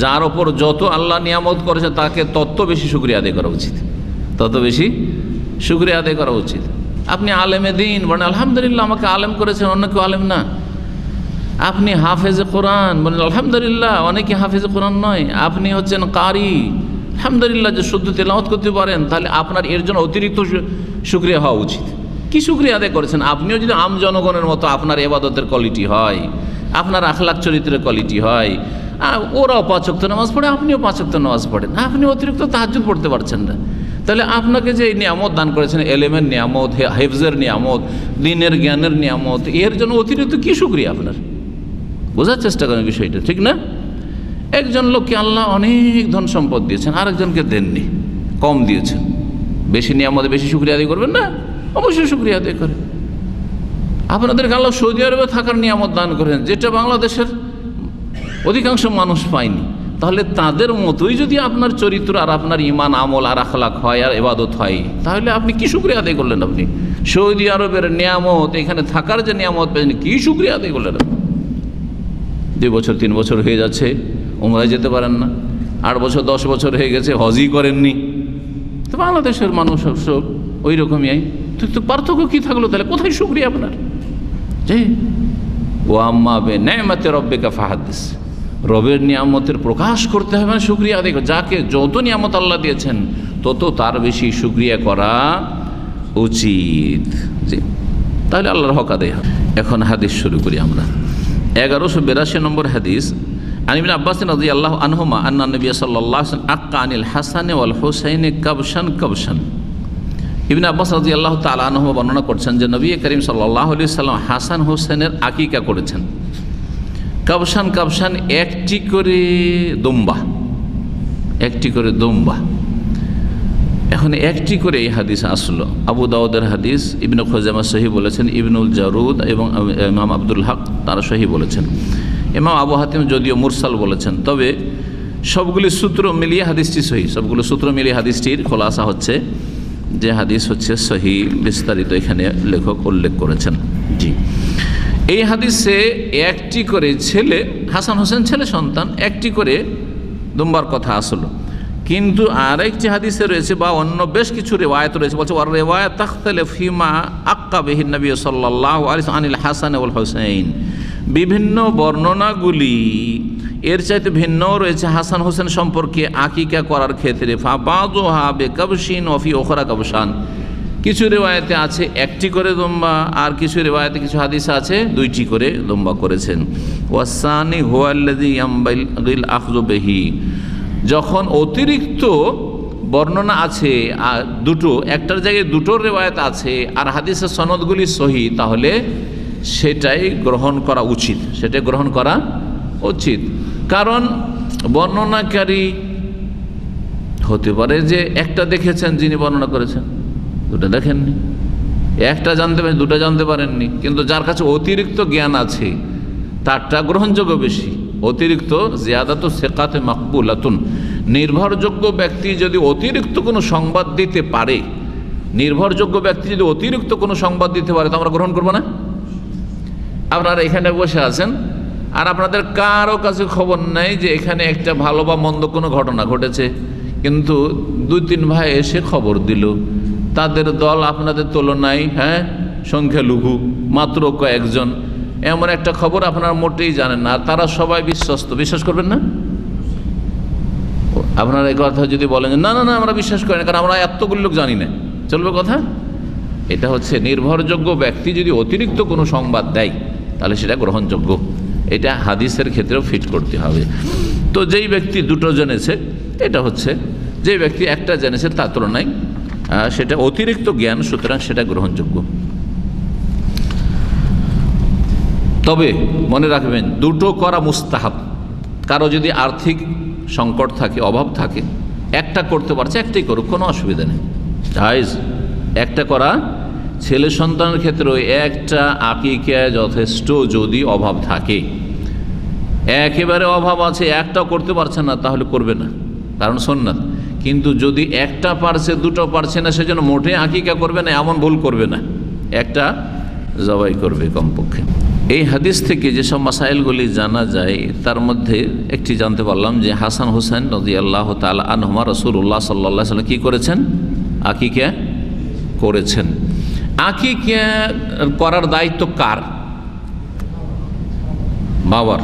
যার ওপর যত আল্লাহ নিয়ামত করেছে তাকে তত বেশি শুকরিয়া আদায় করা উচিত, তত বেশি শুকরিয়া আদায় করা উচিত। আপনি আলেমে দিন বলেন আলহামদুলিল্লাহ আমাকে আলেম করেছেন, অন্য কেউ আলেম না। আপনি হাফেজে কোরআন বলেন আলহামদুলিল্লাহ, অনেকে হাফেজে কোরআন নয়। আপনি হচ্ছেন কারি, আলহামদুলিল্লাহ যে শুদ্ধ তেলাওয়াত করতে পারেন, তাহলে আপনার এর জন্য অতিরিক্ত শুকরিয়া হওয়া উচিত। কি শুকরিয়া আদায় করেছেন? আপনিও যদি আম জনগণের মতো আপনার ইবাদতের কোয়ালিটি হয়, আপনার আখলাক চরিত্রের কোয়ালিটি হয়, ওরাও 5 ওয়াক্ত নামাজ পড়ে, আপনিও 5 ওয়াক্ত নামাজ পড়েন, আপনি অতিরিক্ত তাহাজ্জুদ পড়তে পারছেন না, তাহলে আপনাকে যে এই নিয়ামত দান করেছেন, এলেমের নিয়ামত, হেফজের নিয়ামত, দিনের জ্ঞানের নিয়ামত, এর জন্য অতিরিক্ত কি শুকরিয়া আপনার? বোঝার চেষ্টা করেন বিষয়টা, ঠিক না? একজন লোককে আল্লাহ অনেক ধন সম্পদ দিয়েছেন, আরেকজনকে দেননি, কম দিয়েছেন। বেশি নিয়ামতে বেশি শুকরিয়া আদায় করবেন না? অবশ্যই শুকরিয়া আদায় করেন। আপনাদেরকে আল্লাহ সৌদি আরবে থাকার নিয়ামত দান করেন, যেটা বাংলাদেশের অধিকাংশ মানুষ পায়নি। তাহলে তাদের মতোই যদি আপনার চরিত্র আর আপনার ইমান আমল আর আখলাক হয় আর ইবাদত হয়, তাহলে আপনি কি শুকরিয়া আদায় করলেন? আপনি সৌদি আরবের নিয়ামত, এখানে থাকার যে নিয়ামত পেয়েছেন, কি শুকরিয়া আদায় করলেন? 2 বছর 3 বছর হয়ে যাচ্ছে, উমরায় যেতে পারেন না। 8 বছর 10 বছর হয়ে গেছে, হজই করেননি, তো বাংলাদেশের মানুষ সব ওই রকমই। তো পার্থক্য কী থাকলো তাহলে? কোথায় শুকরিয়া আপনার? যে ও আম্মা বে নেমাতে রব্বিকা ফাহাদিস, রবের নিয়ামতের প্রকাশ করতে হবে, মানে শুকরিয়া আদায়। যাকে যত নিয়ামত আল্লাহ দিয়েছেন তত তার বেশি শুকরিয়া করা উচিত। জি, তাহলে আল্লাহর হক আদায় হবে। এখন হাদিস শুরু করি আমরা। 1182 নম্বর হাদিস। আন ইবনে আব্বাস রাদিয়াল্লাহু আনহুমা আন্না নবী সাল্লাল্লাহু আলাইহি ওয়াসাল্লাম আক্কা আনিল হাসান ওয়াল হুসাইন কাবশান কাবশান। ইবনে আব্বাস রাদিয়াল্লাহু তাআলা আনহু বর্ণনা করছেন যে নবী করিম সাল্লাল্লাহু আলাইহি ওয়াসাল্লাম হাসান হোসেনের আকিকা করেছেন। কাবশান কাবশান, একটি করে দুম্বা, একটি করে দুম্বা। এখন একটি করে এই হাদিস আসলো আবু দাউদের হাদিস, ইবনে খুজাইমা সহিহ বলেছেন, ইবনুল জারুদ এবং ইমাম আব্দুল হক তারা সহিহ বলেছেন। ইমাম আবু হাতিম যদিও মুরসাল বলেছেন, তবে সবগুলি সূত্র মিলিয়ে হাদিসটি সহিহ। সবগুলো সূত্র মিলিয়ে হাদিসটির খোলাসা হচ্ছে যে হাদিস হচ্ছে সহিহ, বিস্তারিত এখানে লেখক উল্লেখ করেছেন। জি, এই হাদিসে একটি করে ছেলে, হাসান হোসেন ছেলে সন্তান, একটি করে দুম্বার কথা আসলো। কিন্তু আরেকটি হাদিসে রয়েছে বা অন্য বেশ কিছু রিওয়ায়াত রয়েছে, বলছে ওয়ার রিওয়ায়াত তাখতালিফু ফিমা আক্কা বিহি নবী সাল্লাল্লাহু আলাইহি ওয়াসাল্লাম আনিল হাসান ওয়াল হুসাইন। বিভিন্ন বর্ণনাগুলি এর চাইতে ভিন্নও রয়েছে হাসান হোসেন সম্পর্কে আকিকা করার ক্ষেত্রে। ফাবাযুহা বিকাবশিন ওয়া ফি উখরা কাবশান। কিছু রিওয়ায়াতে আছে একটি করে দুম্বা, আর কিছু রিওয়ায়াতে কিছু হাদিস আছে দুইটি করে দুম্বা করেছেন। ওয়াসানি হুয়া আল্লাযী ইয়ামবাগিল আখযু বিহি। যখন অতিরিক্ত বর্ণনা আছে আর দুটো, একটার জায়গায় দুটোর রিওয়ায়াত আছে আর হাদিসের সনদগুলি সহিহ, তাহলে সেটাই গ্রহণ করা উচিত, সেটাই গ্রহণ করা উচিত। কারণ বর্ণনাকারী হতে পারে যে একটা দেখেছেন যিনি বর্ণনা করেছেন, দুটো দেখেননি, একটা জানতে পারেন, দুটো জানতে পারেননি। কিন্তু যার কাছে অতিরিক্ত জ্ঞান আছে তারটা গ্রহণযোগ্য বেশি। অতিরিক্ত জিয়াদাতু সিকাতে মাকবুলাতুন। নির্ভরযোগ্য ব্যক্তি যদি অতিরিক্ত কোনো সংবাদ দিতে পারে, নির্ভরযোগ্য ব্যক্তি যদি অতিরিক্ত কোনো সংবাদ দিতে পারে, তো আমরা গ্রহণ করবো না? আপনারা এখানে বসে আছেন আর আপনাদের কারো কাছে খবর নেই যে এখানে একটা ভালো বা মন্দ কোনো ঘটনা ঘটেছে, কিন্তু দুই তিন ভাই এসে খবর দিল। তাদের দল আপনাদের তুলনায় সংখ্যালঘু, মাত্র কয়েকজন। এমন একটা খবর আপনারা মোটেই জানেন না, আর তারা সবাই বিশ্বস্ত, বিশ্বাস করবেন না? আপনারা এই কথা যদি বলেন না না না আমরা বিশ্বাস করি না, কারণ আমরা এতগুলো লোক জানি না, চলবে কথা? এটা হচ্ছে নির্ভরযোগ্য ব্যক্তি যদি অতিরিক্ত কোনো সংবাদ দেয় তাহলে সেটা গ্রহণযোগ্য। এটা হাদিসের ক্ষেত্রেও ফিট করতে হবে। তো যেই ব্যক্তি দুটো জেনেছে, এটা হচ্ছে যে ব্যক্তি একটা জেনেছে তার তুলনায় সেটা অতিরিক্ত জ্ঞান, সুতরাং সেটা গ্রহণযোগ্য। তবে মনে রাখবেন দুটো করা মুস্তাহাব। কারো যদি আর্থিক সংকট থাকে, অভাব থাকে, একটা করতে পারছে একটাই করুক, কোনো অসুবিধা নেই, জায়েজ। একটা করা ছেলে সন্তানের ক্ষেত্রেও একটা আকিকা যথেষ্ট। যদি অভাব থাকে, একেবারে অভাব আছে, একটাও করতে পারছে না, তাহলে করবে না, কারণ সুন্নাত। কিন্তু যদি একটা পারছে, দুটো পারছে না, সেজন্য মোটে আকিকা করবে না, এমন ভুল করবে না, একটা জবাই করবে কমপক্ষে। এই হাদিস থেকে যেসব মাসাইলগুলি জানা যায় তার মধ্যে একটি জানতে পারলাম যে হাসান হোসেন রাদিয়াল্লাহু তাআলা আনহুমা রাসূলুল্লাহ সাল্লাল্লাহু আলাইহি ওয়াসাল্লাম কী করেছেন? আকিকা করেছেন। আকিকা করার দায়িত্ব কার? বাবার।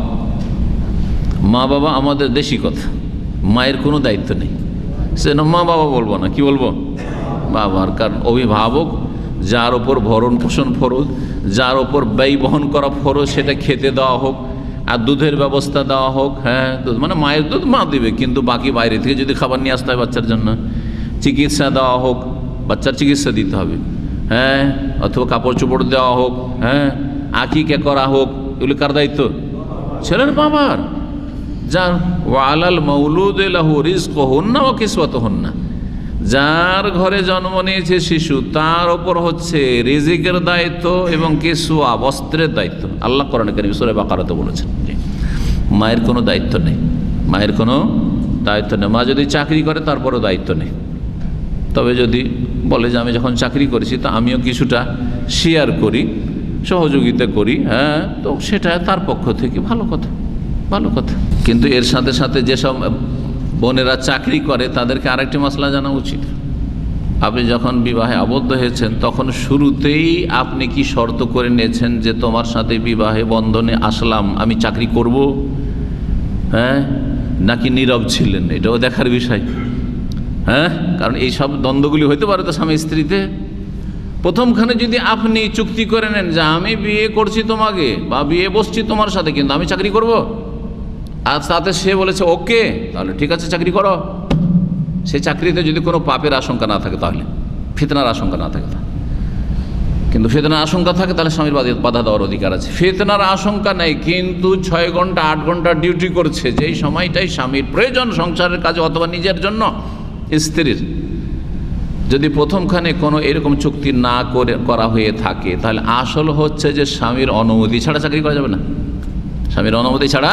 মা বাবা আমাদের দেশি কথা, মায়ের কোনো দায়িত্ব নেই, সেজন্য মা বাবা বলবো না, কি বলবো? বাবার। কারণ অভিভাবক যার ওপর ভরণ পোষণ ফরজ, যার ওপর ব্যয় বহন করা ফরজ, সেটা খেতে দেওয়া হোক আর দুধের ব্যবস্থা দেওয়া হোক। দুধ মানে মায়ের দুধ মা দেবে, কিন্তু বাকি বাইরে থেকে যদি খাবার নিয়ে আসতে হয় বাচ্চার জন্য, চিকিৎসা দেওয়া হোক, বাচ্চার চিকিৎসা দিতে হবে, অথবা কাপড় চোপড় দেওয়া হোক, আকিকা করা হোক, এগুলি কার দায়িত্ব? ছেলের বাবার। যার ওয়ালাল মাউলুদ লাহু রিজকুহুন্না ওয়া কিসওয়াতুহুন্না, যার ঘরে জন্ম নিয়েছে শিশু তার ওপর হচ্ছে রিজিকের দায়িত্ব এবং কিসওয়া বস্ত্রের দায়িত্ব। আল্লাহ কোরআনে কারীম সূরা বাকারাতে বলেছেন। মায়ের কোনো দায়িত্ব নেই, মায়ের কোনো দায়িত্ব নেই। মা যদি চাকরি করে তারপরও দায়িত্ব নেই। তবে যদি বলে যে আমি যখন চাকরি করেছি তা আমিও কিছুটা শেয়ার করি, সহযোগিতা করি, তো সেটা তার পক্ষ থেকে ভালো কথা, ভালো কথা। কিন্তু এর সাথে সাথে যেসব বোনেরা চাকরি করে তাদেরকে আরেকটি মশলা জানা উচিত। আপনি যখন বিবাহে আবদ্ধ হয়েছেন তখন শুরুতেই আপনি কি শর্ত করে নিয়েছেন যে তোমার সাথে বিবাহে বন্ধনে আসলাম, আমি চাকরি করব, হ্যাঁ, নাকি নীরব ছিলেন? এটাও দেখার বিষয়। হ্যাঁ, কারণ এই সব দ্বন্দ্বগুলি হইতে পারে তো স্বামী স্ত্রীতে। প্রথমখানে যদি আপনি চুক্তি করে নেন যে আমি বিয়ে করছি তোমাকে বা বিয়ে বসছি তোমার সাথে, কিন্তু আমি চাকরি করব, আর তাতে সে বলেছে ওকে, তাহলে ঠিক আছে চাকরি করো। সেই চাকরিতে যদি কোনো পাপের আশঙ্কা না থাকে, তাহলে ফিতনার আশঙ্কা না থাকে, কিন্তু ফিতনার আশঙ্কা থাকে তাহলে স্বামীর বাধা দেওয়ার অধিকার আছে। ফিতনার আশঙ্কা নেই কিন্তু 6 ঘন্টা 8 ঘন্টা ডিউটি করছে, যেই সময়টাই স্বামীর প্রয়োজন সংসারের কাজে অথবা নিজের জন্য স্ত্রীর, যদি প্রথমখানে কোনো এরকম চুক্তি না করা হয়ে থাকে তাহলে আসল হচ্ছে যে স্বামীর অনুমতি ছাড়া চাকরি করা যাবে না। স্বামীর অনুমতি ছাড়া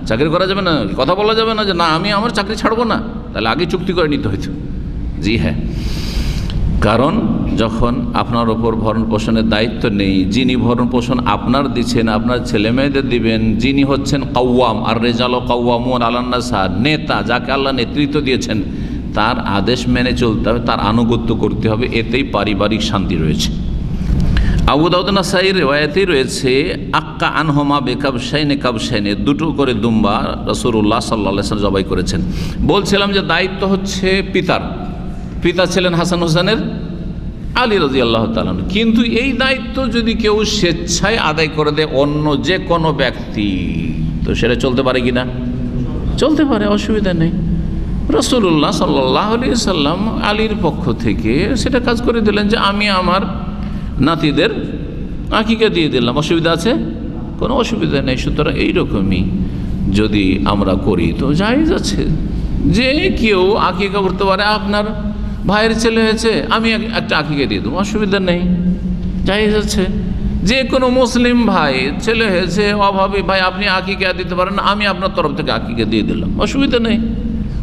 চাকরি করা যাবে না, কথা বলা যাবে না যে না আমি আমার চাকরি ছাড়বো না, তাহলে আগে চুক্তি করে নিতে হইতো। জি হ্যাঁ, কারণ যখন আপনার ওপর ভরণ পোষণের দায়িত্ব নেই, যিনি ভরণ পোষণ আপনার দিচ্ছেন, আপনার ছেলে মেয়েদের দিবেন, যিনি হচ্ছেন কাওয়াম, আর রেজাল কাওয়ামুন আলান নাসা, নেতা, যাকে আল্লাহ নেতৃত্ব দিয়েছেন, তার আদেশ মেনে চলতে হবে, তার আনুগত্য করতে হবে, এতেই পারিবারিক শান্তি রয়েছে। আবু দাউদ নাসাঈর রিওয়ায়াতেই রয়েছে আক্কা আনহুমা বিকাবশাইনে কাবশাইনে, দুটো করে দুম্বা রাসূলুল্লাহ সাল্লাল্লাহু আলাইহি ওয়াসাল্লাম জবাই করেছেন। বলছিলাম যে দায়িত্ব হচ্ছে পিতার, পিতা ছিলেন হাসান হোসেনের আলী রাদিয়াল্লাহু তাআলা, কিন্তু এই দায়িত্ব যদি কেউ স্বেচ্ছায় আদায় করে দেয় অন্য যে কোনো ব্যক্তি, তো সেটা চলতে পারে কি না? চলতে পারে, অসুবিধা নেই। রাসূলুল্লাহ সাল্লাল্লাহু আলাইহি ওয়াসাল্লাম আলীর পক্ষ থেকে সেটা কাজ করে দিলেন যে আমি আমার নাতিদের আকিকা দিয়ে দিলাম, অসুবিধা আছে? কোনো অসুবিধা নেই। সুতরাং এইরকমই যদি আমরা করি তো জায়েজ আছে, যে কেউ আকিকা করতে পারে, আপনার ভাইয়ের ছেলে হয়েছে আমি একটা আকিকা দিয়ে দেবো, অসুবিধা নেই, জায়েজ আছে। যে কোনো মুসলিম ভাই ছেলে হয়েছে অভাবী ভাই, আপনি আকিকা দিতে পারেন, আমি আপনার তরফ থেকে আকিকা দিয়ে দিলাম, অসুবিধা নেই।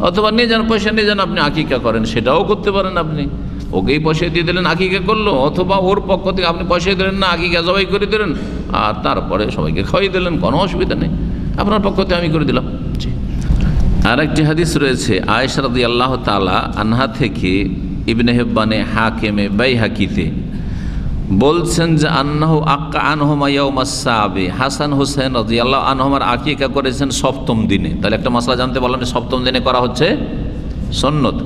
অথবা নিয়ে যান, পয়সা নিয়ে যান, আপনি আকিকা করেন, সেটাও করতে পারেন। আপনি ওকেই পয়সা দিয়ে দিলেন, আকিকা করলো, অথবা ওর পক্ষ থেকে আপনি পয়সা দিলেন না, আকিকা জবাই করে দিলেন আর তারপরে সবাইকে খাওয়াই দিলেন, কোনো অসুবিধা নেই, আপনার পক্ষ থেকে আমি করে দিলাম। জি। আর একটি হাদিস রয়েছে আয়েশা রাদিয়াল্লাহু তাআলা আনহা থেকে, ইবনে হিব্বানে, হাকিমে, বাইহাকিতে বলছেন যে আন্নাহু আক্কা আনহুমা ইয়াউমাস সাবে, হাসান হোসেন রাদিয়াল্লাহু আনহুমার আকিকা করেছেন সপ্তম দিনে। তাহলে একটা মাসলা জানতে বললাম, সপ্তম দিনে করা হচ্ছে সুন্নত।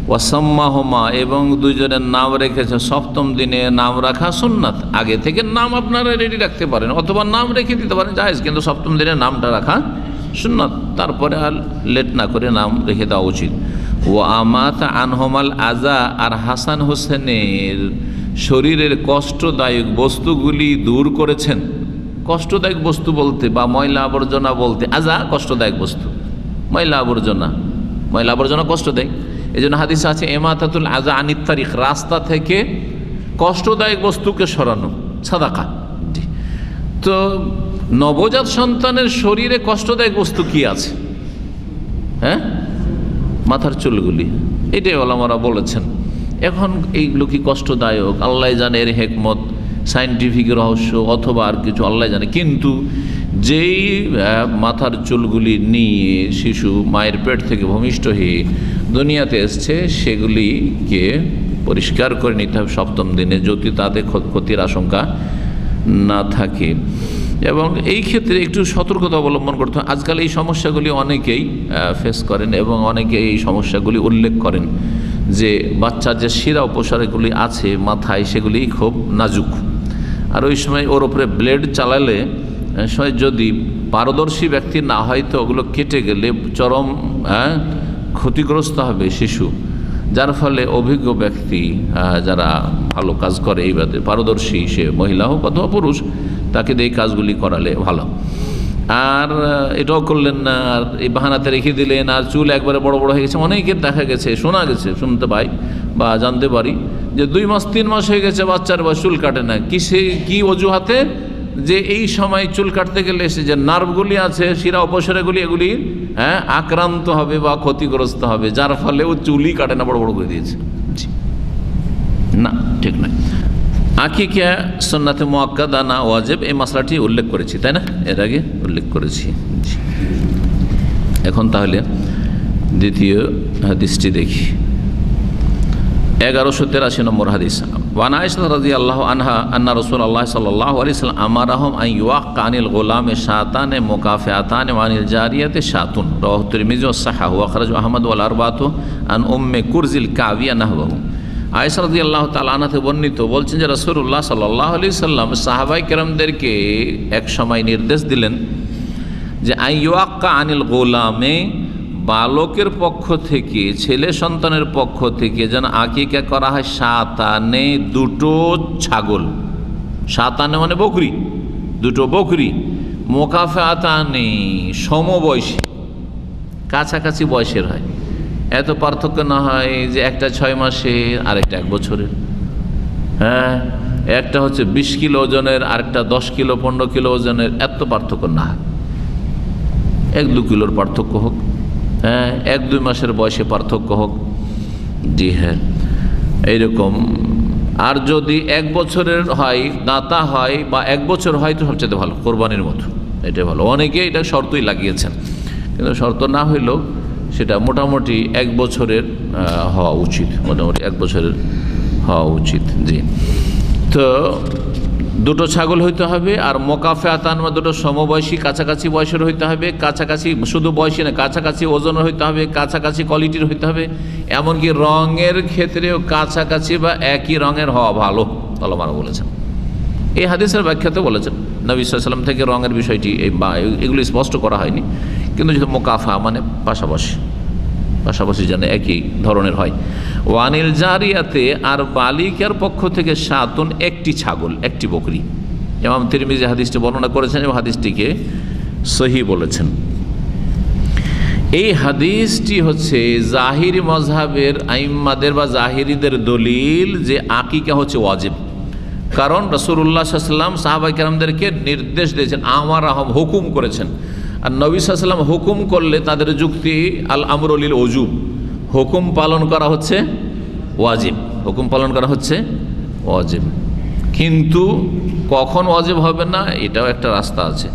ওয়াসাম্মাহুমা, এবং দুইজনের নাম রেখেছে, সপ্তম দিনে নাম রাখা সুন্নাত। আগে থেকে নাম আপনারা রেডি রাখতে পারেন অথবা নাম রেখে দিতে পারেন, জায়েজ, কিন্তু সপ্তম দিনে নামটা রাখা সুন্নাত, তারপরে আর লেট না করে নাম রেখে দেওয়া উচিত। ও আমাত আনহুমাল আজা, আর হাসান হোসেনের শরীরের কষ্টদায়ক বস্তুগুলি দূর করেছেন। কষ্টদায়ক বস্তু বলতে বা ময়লা আবর্জনা বলতে, আজা কষ্টদায়ক বস্তু, ময়লা আবর্জনা কষ্টদায়ক। এই জন্য হাদিস আছে এমাতাতুল আজা আনিত তারিখ, রাস্তা থেকে কষ্টদায়ক বস্তুকে সরানো সাদাকা। তো নবজাত সন্তানের শরীরে কষ্টদায়ক বস্তু কি আছে? হ্যাঁ, মাথার চুলগুলি, এটাই ওলামারা বলেছেন। এখন এইগুলো কি কষ্টদায়ক? আল্লাহ জানে এর হিকমত, সায়েন্টিফিক রহস্য অথবা আর কিছু আল্লাহ জানে, কিন্তু যেই মাথার চুলগুলি নিয়ে শিশু মায়ের পেট থেকে ভূমিষ্ঠ হয়ে দুনিয়াতে এসছে, সেগুলিকে পরিষ্কার করে নিতে হবে সপ্তম দিনে, যদি তাতে ক্ষতির আশঙ্কা না থাকে। এবং এই ক্ষেত্রে একটু সতর্কতা অবলম্বন করতে হবে। আজকাল এই সমস্যাগুলি অনেকেই ফেস করেন এবং অনেকে এই সমস্যাগুলি উল্লেখ করেন যে বাচ্চার যে শিরা উপসারগুলি আছে মাথায়, সেগুলি খুব নাজুক, আর ওই সময় ওর ওপরে ব্লেড চালালে যদি পারদর্শী ব্যক্তি না হয় তো ওগুলো কেটে গেলে চরম ক্ষতিগ্রস্ত হবে শিশু, যার ফলে অভিজ্ঞ ব্যক্তি যারা ভালো কাজ করে, এই পারদর্শী, সে মহিলা হোক অথবা পুরুষ, তাকে দিয়ে কাজগুলি করালে ভালো। আর এটাও করলেন না, আর এই বাহানাতে রেখে দিলেন, আর চুল একবারে বড় বড় হয়ে গেছে। অনেকের দেখা গেছে, শুনতে পাই বা জানতে পারি যে 2 মাস 3 মাস হয়ে গেছে বাচ্চার বা চুল কাটে না। কি অজুহাতে? যে এই সময় চুল কাটতে গেলে সে যে নার্ভগুলি আছে, শিরা উপশিরাগুলি, এগুলি আক্রান্ত হবে বা ক্ষতিগ্রস্ত হবে, যার ফলে ও চুলই কাটে না, বড় বড় করে দিয়েছে। না, ঠিক নয়। আকিকা সুন্নাতে মুআক্কাদা না ওয়াজিব, এই মাসলাটি উল্লেখ করেছি, তাই না? এর আগে উল্লেখ করেছি। এখন তাহলে দ্বিতীয় হাদিসটি দেখি। 1183 নম্বর হাদিস। ওয়ান আয়েশা রাদিয়াল্লাহু আনহা আন্না রাসূলুল্লাহ সাল্লাল্লাহু আলাইহি ওয়াসাল্লাম আমারাহুম আন ইউআক্কা আনিল গোলামে শাতানে মুকাফিআতানে ওয়া আনিল জারিয়াতে শাতুন, রাওয়াহু তিরমিজি ওয়া সাহাহু ওয়া আখরাজু আহমদ ওয়াল আরবাতু আন উম্মে কুরজিল কাবিয়া নাহওয়াহু। আয়েশা রাদিয়াল্লাহু তাআলা আনহা থেকে বর্ণিত, বলছেন যে রাসূলুল্লাহ সাল্লাল্লাহু আলাইহি ওয়াসাল্লাম সাহাবায়ে কেরামদেরকে এক সময় নির্দেশ দিলেন যে আন ইউআক্কা আনিল গোলামে, বালকের পক্ষ থেকে, ছেলে সন্তানের পক্ষ থেকে যেন আকিকা করা হয় শাতানে, দুটো ছাগল। শাতানে মানে বকরি, দুটো বকরি। মুকাফাতানে সমবয়সী, কাছাকাছি বয়সের হয়, এত পার্থক্য না হয় যে একটা 6 মাসের আরেকটা 1 বছরের। হ্যাঁ, একটা হচ্ছে 20 কিলো ওজনের আরেকটা 10 কিলো 15 কিলো ওজনের, এত পার্থক্য না হয়। 1-2 কিলোর পার্থক্য হোক, হ্যাঁ, 1-2 মাসের বয়সে পার্থক্য হোক, জি হ্যাঁ, এইরকম। আর যদি 1 বছরের হয়, দাতা হয়, বা 1 বছর হয় তো সবচেয়ে ভালো, কোরবানির মতো, এটা ভালো। অনেকে এটা শর্তই লাগিয়েছেন, কিন্তু শর্ত না হইলেও সেটা মোটামুটি 1 বছরের হওয়া উচিত, মোটামুটি 1 বছরের হওয়া উচিত, জি। তো দুটো ছাগল হইতে হবে, আর মোকাফাতান দুটো সমবয়সী কাছাকাছি বয়সের হইতে হবে, কাছাকাছি শুধু বয়সী না, কাছাকাছি ওজনের হইতে হবে, কাছাকাছি কোয়ালিটির হইতে হবে, এমনকি রঙের ক্ষেত্রেও কাছাকাছি বা একই রঙের হওয়া ভালো, আল্লাহ বলেছেন। এই হাদিসের ব্যাখ্যাতে বলেছেন নবী সাল্লাল্লাহু আলাইহি ওয়াসাল্লাম থেকে রঙের বিষয়টি এগুলো স্পষ্ট করা হয়নি, কিন্তু যেহেতু মোকাফা মানে পাশাপাশি, পাশাপাশি যেন একই ধরনের হয়। ওয়ানিল জারিয়াতে, আর বালিকার পক্ষ থেকে শাতুন, একটি ছাগল, একটি বকরি। ইমাম তিরমিজি হাদিসটি বর্ণনা করেছেন এবং হাদিসটিকে সহিহ বলেছেন। এই হাদিসটি হচ্ছে জাহিরি মজহাবের আইম্মাদের বা জাহিরিদের দলিল যে আকিকা হচ্ছে ওয়াজিব। কারণ রাসূলুল্লাহ সাল্লাল্লাহু আলাইহি ওয়াসাল্লাম সাহাবায়ে কেরামদেরকে নির্দেশ দিয়েছেন, হুকুম করেছেন। আর নবী সাল্লাল্লাহু আলাইহি ওয়াসাল্লাম হুকুম করলে তাদের যুক্তি আল আমরু লিল ওজুব, হুকুম পালন করা হচ্ছে ওয়াজিব, হুকুম পালন করা হচ্ছে ওয়াজিব। কিন্তু কখন ওয়াজিব হবে না, এটাও একটা রাস্তা আছে।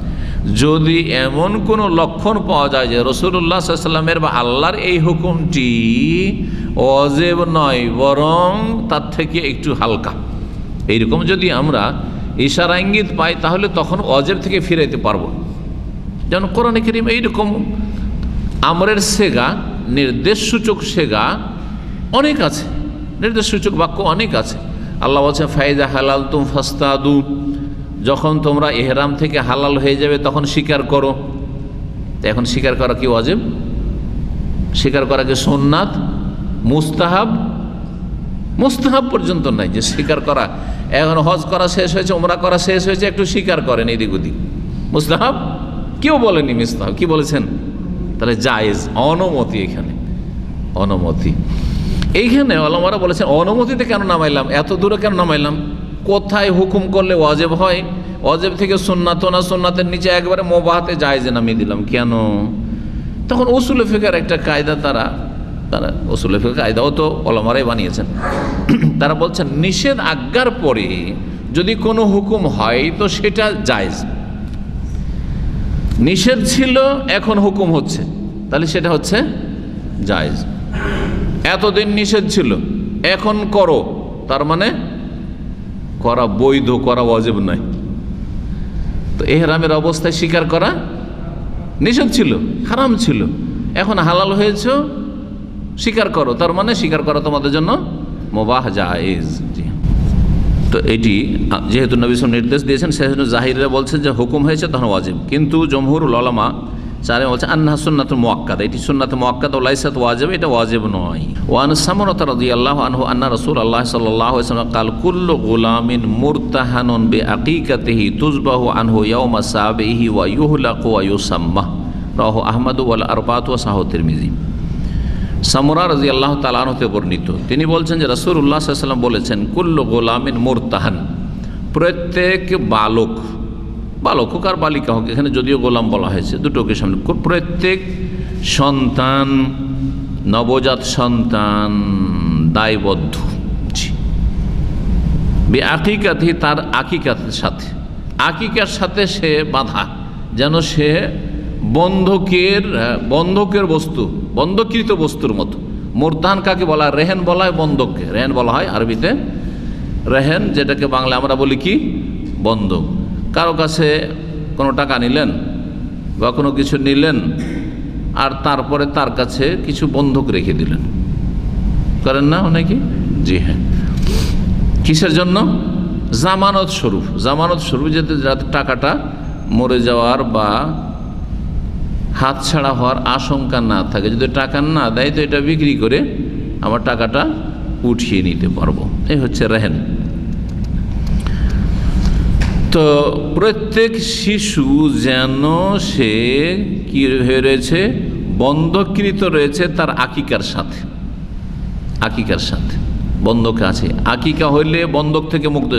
যদি এমন কোনো লক্ষণ পাওয়া যায় যে রাসূলুল্লাহ সাল্লাল্লাহু আলাইহি ওয়াসাল্লামের বা আল্লাহর এই হুকুমটি ওয়াজিব নয়, বরং তার থেকে একটু হালকা, এইরকম যদি আমরা ইশারা ইঙ্গিত পাই, তাহলে তখন ওয়াজিব থেকে ফিরাইতে পারবো। যেমন কোরআনে কারীম এইরকম আমরের সেগা, নির্দেশ সূচক সেগা অনেক আছে, নির্দেশ সূচক বাক্য অনেক আছে। আল্লাহ বলছেন ফাইজা হালালতুম ফাস্তাদু, যখন তোমরা ইহরাম থেকে হালাল হয়ে যাবে তখন স্বীকার করো। এখন স্বীকার করা কি ওয়াজিব? স্বীকার করা কি সুন্নাত, মুস্তাহাব? মুস্তাহাব পর্যন্ত নাই যে স্বীকার করা। এখন হজ করা শেষ হয়েছে, উমরা করা শেষ হয়েছে, একটু স্বীকার করেন এদিক ওদিক, মুস্তাহাব কেউ বলেনি মুস্তাহাব, কি বলেছেন? তাহলে জায়েজ, অনুমতি, এখানে অনুমতি। এইখানে ওলামারা বলেছেন অনুমতিতে কেন নামাইলাম, এত দূরে কেন নামাইলাম? কোথায় হুকুম করলে ওয়াজিব হয়? ওয়াজিব থেকে সুন্নাত না, সুন্নাতের নিচে একবারে মুবাহাতে জায়েজে নামিয়ে দিলাম কেন? তখন উসুলে ফিকহের একটা কায়দা, তারা উসুলে ফিকহের কায়দাও তো ওলামারাই বানিয়েছেন। তারা বলছেন নিষেধ আজ্ঞার পরে যদি কোনো হুকুম হয় তো সেটা জায়েজ। নিষেধ ছিল, এখন হুকুম হচ্ছে, তাহলে সেটা হচ্ছে জায়েজ। এতদিন নিষেধ ছিল, এখন করো, তার মানে করা বৈধ, করা ওয়াজিব নয়। তো ইহরামের অবস্থায় স্বীকার করা নিষেধ ছিল, হারাম ছিল, এখন হালাল হয়েছে, স্বীকার করো, তার মানে স্বীকার করা তোমাদের জন্য মুবাহ, জায়েজ। তো এটি যেহেতু নবী সাল্লাল্লাহু আলাইহি ওয়াসাল্লাম নির্দেশ দিয়েছেন, সেজন্য জাহিররা বলছেন যে হুকুম হয়েছে তখন ওয়াজিব। কিন্তু জমহুরুল উলামা চারে বলছে আন্নাহা সুন্নাতুল মুআক্কাদা, এটি সুন্নাত মুআক্কাদা ওয়া লাইসাত ওয়াজিব, এটা ওয়াজিব নয়। ওয়ান সামরা রাদিয়াল্লাহু আনহু আন্না রাসূলুল্লাহ সাল্লাল্লাহু আলাইহি ওয়াসাল্লাম ক্বাল কুল্লু গুলামিন মুরতাহানুন বিআকিকাতিহি তুযবাহু আনহু ইয়াওমা সাবিহি ওয়া ইউহলাকু ওয়া ইউসাম্মা, রাওয়াহু আহমদ ওয়াল আরবাআতু ওয়া সাহাহু তিরমিজি। সামরা রাদিয়াল্লাহু তাআলা আনহু থেকে বর্ণিত, তিনি বলছেন যে রাসূলুল্লাহ সাল্লাল্লাহু আলাইহি ওয়াসাল্লাম বলেছেন কুল্লু গুলামিন মুরতাহান, প্রত্যেক বালক, বালক হোক আর বালিকা হোক, এখানে যদিও গোলাম বলা হয়েছে দুটোকে সামনে, প্রত্যেক সন্তান, নবজাত সন্তান দায়বদ্ধ বিআকিকাতিহি, তার আকিকার সাথে, আকিকার সাথে সে বাঁধা, যেন সে বন্ধকের বস্তু, বন্ধকৃত বস্তুর মতো, মুরতাহান কাকে বলা হয়? রেহেন বলা হয় বন্ধককে, রেহেন বলা হয় আরবিতে রেহেন, যেটাকে বাংলা আমরা বলি কি বন্ধক। কারো কাছে কোনো টাকা নিলেন বা কোনো কিছু নিলেন আর তারপরে তার কাছে কিছু বন্ধক রেখে দিলেন, করেন না অনেকে? জি হ্যাঁ। কিসের জন্য? জামানত স্বরূপ, জামানত স্বরূপ, যাতে টাকাটা মরে যাওয়ার বা হাতছাড়া হওয়ার আশঙ্কা না থাকে। যদি টাকা না দেয় তো এটা বিক্রি করে আমার টাকাটা উঠিয়ে নিতে পারবো, এই হচ্ছে রেহেন। তো প্রত্যেক শিশু যেন সে কি হয়ে রয়েছে? বন্ধকৃত রয়েছে তার আকিকার সাথে, আকিকার সাথে বন্ধক আছে। আকিকা হইলে বন্ধক থেকে মুক্ত।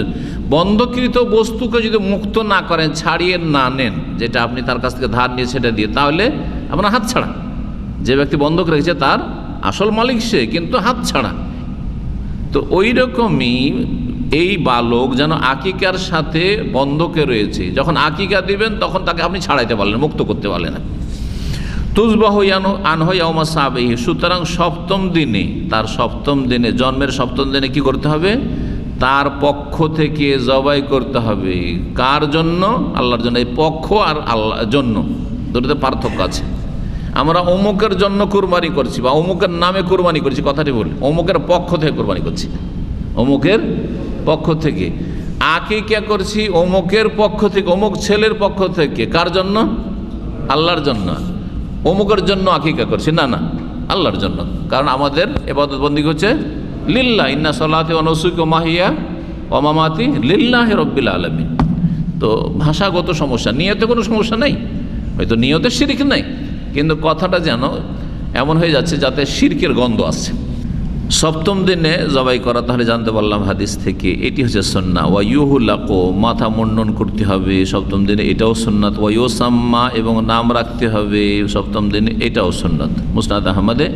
বন্ধকৃত বস্তুকে যদি মুক্ত না করেন, ছাড়িয়ে না নেন, যেটা আপনি তার কাছ থেকে ধার নিয়ে সেটা দিয়ে, তাহলে আপনার হাত ছাড়া। যে ব্যক্তি বন্ধক রেখেছে তার আসল মালিক সে, কিন্তু হাত ছাড়া। তো ওই রকমই এই বালক যেন আকিকার সাথে বন্ধকে রয়েছে। যখন আকিকা দিবেন তখন তাকে আপনি ছাড়াইতে পারলেন, মুক্ত করতে পারলেন না। তুজবাহু আনহু ইয়াউমা সাবিহি, সুতরাং সপ্তম দিনে, তার সপ্তম দিনে, জন্মের সপ্তম দিনে কি করতে হবে? তার পক্ষ থেকে জবাই করতে হবে। কার জন্য? আল্লাহর জন্য। এই পক্ষ আর আল্লাহর জন্য দুটোতে পার্থক্য আছে। আমরা অমুকের জন্য কুরবানি করছি বা অমুকের নামে কুরবানি করছি, কথাটি বলি, অমুকের পক্ষ থেকে কুরবানি করছি, অমুকের পক্ষ থেকে। আকিকা করছি অমুকের পক্ষ থেকে, অমুক ছেলের পক্ষ থেকে। কার জন্য? আল্লাহর জন্য। অমুকের জন্য আকিকা করছি না, না, আল্লাহর জন্য। কারণ আমাদের ইবাদত বন্দেগী হচ্ছে লিল্লাহ, ইন্না সলাতি ওয়া নুসুকি ওয়া মাহিয়া ওয়া মামাতি লিল্লাহি রাব্বিল আলামিন। তো ভাষাগত সমস্যা, নিয়তে কোনো সমস্যা নেই, হয়তো নিয়তে শিরক নাই, কিন্তু কথাটা যেন এমন হয়ে যাচ্ছে যাতে শিরকের গন্ধ আসছে। সপ্তম দিনে জবাই করা, তাহলে জানতে পারলাম হাদিস থেকে এটি হচ্ছে সুন্নাহ। ওয়া ইউহলাকু, মাথা মুন্ডন করতে হবে সপ্তম দিনে, এটাও সুন্নাত। ওয়া ইউসাম্মা, এবং নাম রাখতে হবে সপ্তম দিনে, এটাও সুন্নাত। মুসনাদ আহমদে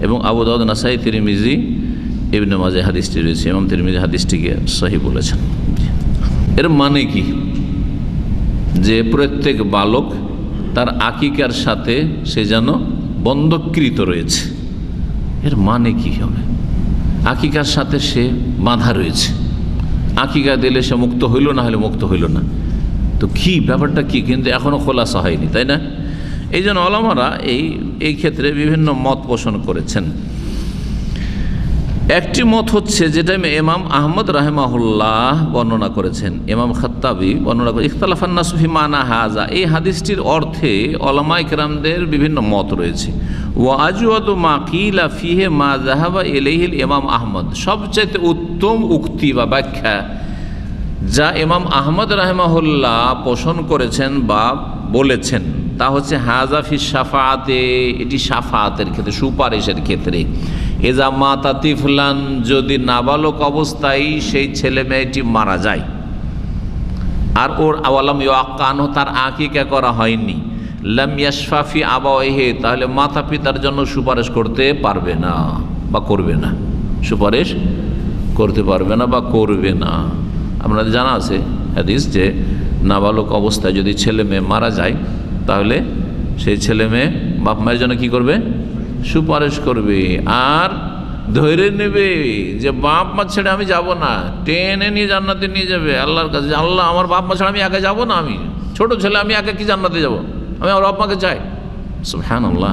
এবং আবু দাউদ, নাসাই, তিরমিজি, ইবনে মাজাহ হাদিসটি রয়েছে। ইমাম তিরমিজি হাদিসটিকে সহিহ বলেছেন। এর মানে কি? যে প্রত্যেক বালক তার আকিকার সাথে সে যেন বন্ধকৃত রয়েছে। এর মানে কি হবে? আকিকার সাথে সে বাঁধা রয়েছে। আকিকা দিলে সে মুক্ত হইল, না হলে মুক্ত হইল না। তো কি ব্যাপারটা কি? কিন্তু এখনও খোলাসা হয়নি, তাই না? এই জন্য ওলামারা এই ক্ষেত্রে বিভিন্ন মত পোষণ করেছেন। একটি মত হচ্ছে যেটা ইমাম আহমদ রাহিমাহুল্লাহ বর্ণনা করেছেন, ইমাম খাত্তাবি বর্ণনা করে, ইখতালাফান নাসু ফি মানা হাযা, এই হাদিসটির অর্থে ওলামায়ে কেরামদের বিভিন্ন মত রয়েছে। ওয়া আজওয়াদু মা কিলা ফিহি মা যাহাবা ইলাইহিল ইমাম আহমদ, সবচেয়ে উত্তম উক্তি বা ব্যাখ্যা যা ইমাম আহমদ রাহিমাহুল্লাহ পোষণ করেছেন বা বলেছেন, তা হচ্ছে হাযা ফি শাফাআতে, এটি শাফাআতের ক্ষেত্রে, সুপারিশের ক্ষেত্রে। এজা মাতা তিফলান, যদি নাবালক অবস্থায় সেই ছেলে মেয়েটি মারা যায় আর ওর আওয়ালাম ইয়াক্কানহু, তার আকিকা করা হয়নি, লাম ইয়াশফা ফি আবাওয়াইহি, তাহলে মাতা পিতার জন্য সুপারিশ করতে পারবে না বা করবে না, সুপারিশ করতে পারবে না বা করবে না। আপনাদের জানা আছে হাদিস যে নাবালক অবস্থায় যদি ছেলে মেয়ে মারা যায় তাহলে সেই ছেলে মেয়ে বাপ মায়ের জন্য কি করবে? সুপারিশ করবে। আর ধরে নেবে যে বাপ মা ছেড়ে আমি যাব না, টেনে নিয়ে জান্নাতে নিয়ে যাবে আল্লাহর কাছে। আল্লাহ, আমার বাপ মা ছাড়া আমি একা যাব না, আমি ছোট ছেলে, আমি একা কি জান্নাতে যাব? আমি আমার বাপ মাকে চাই। সুবহানাল্লাহ।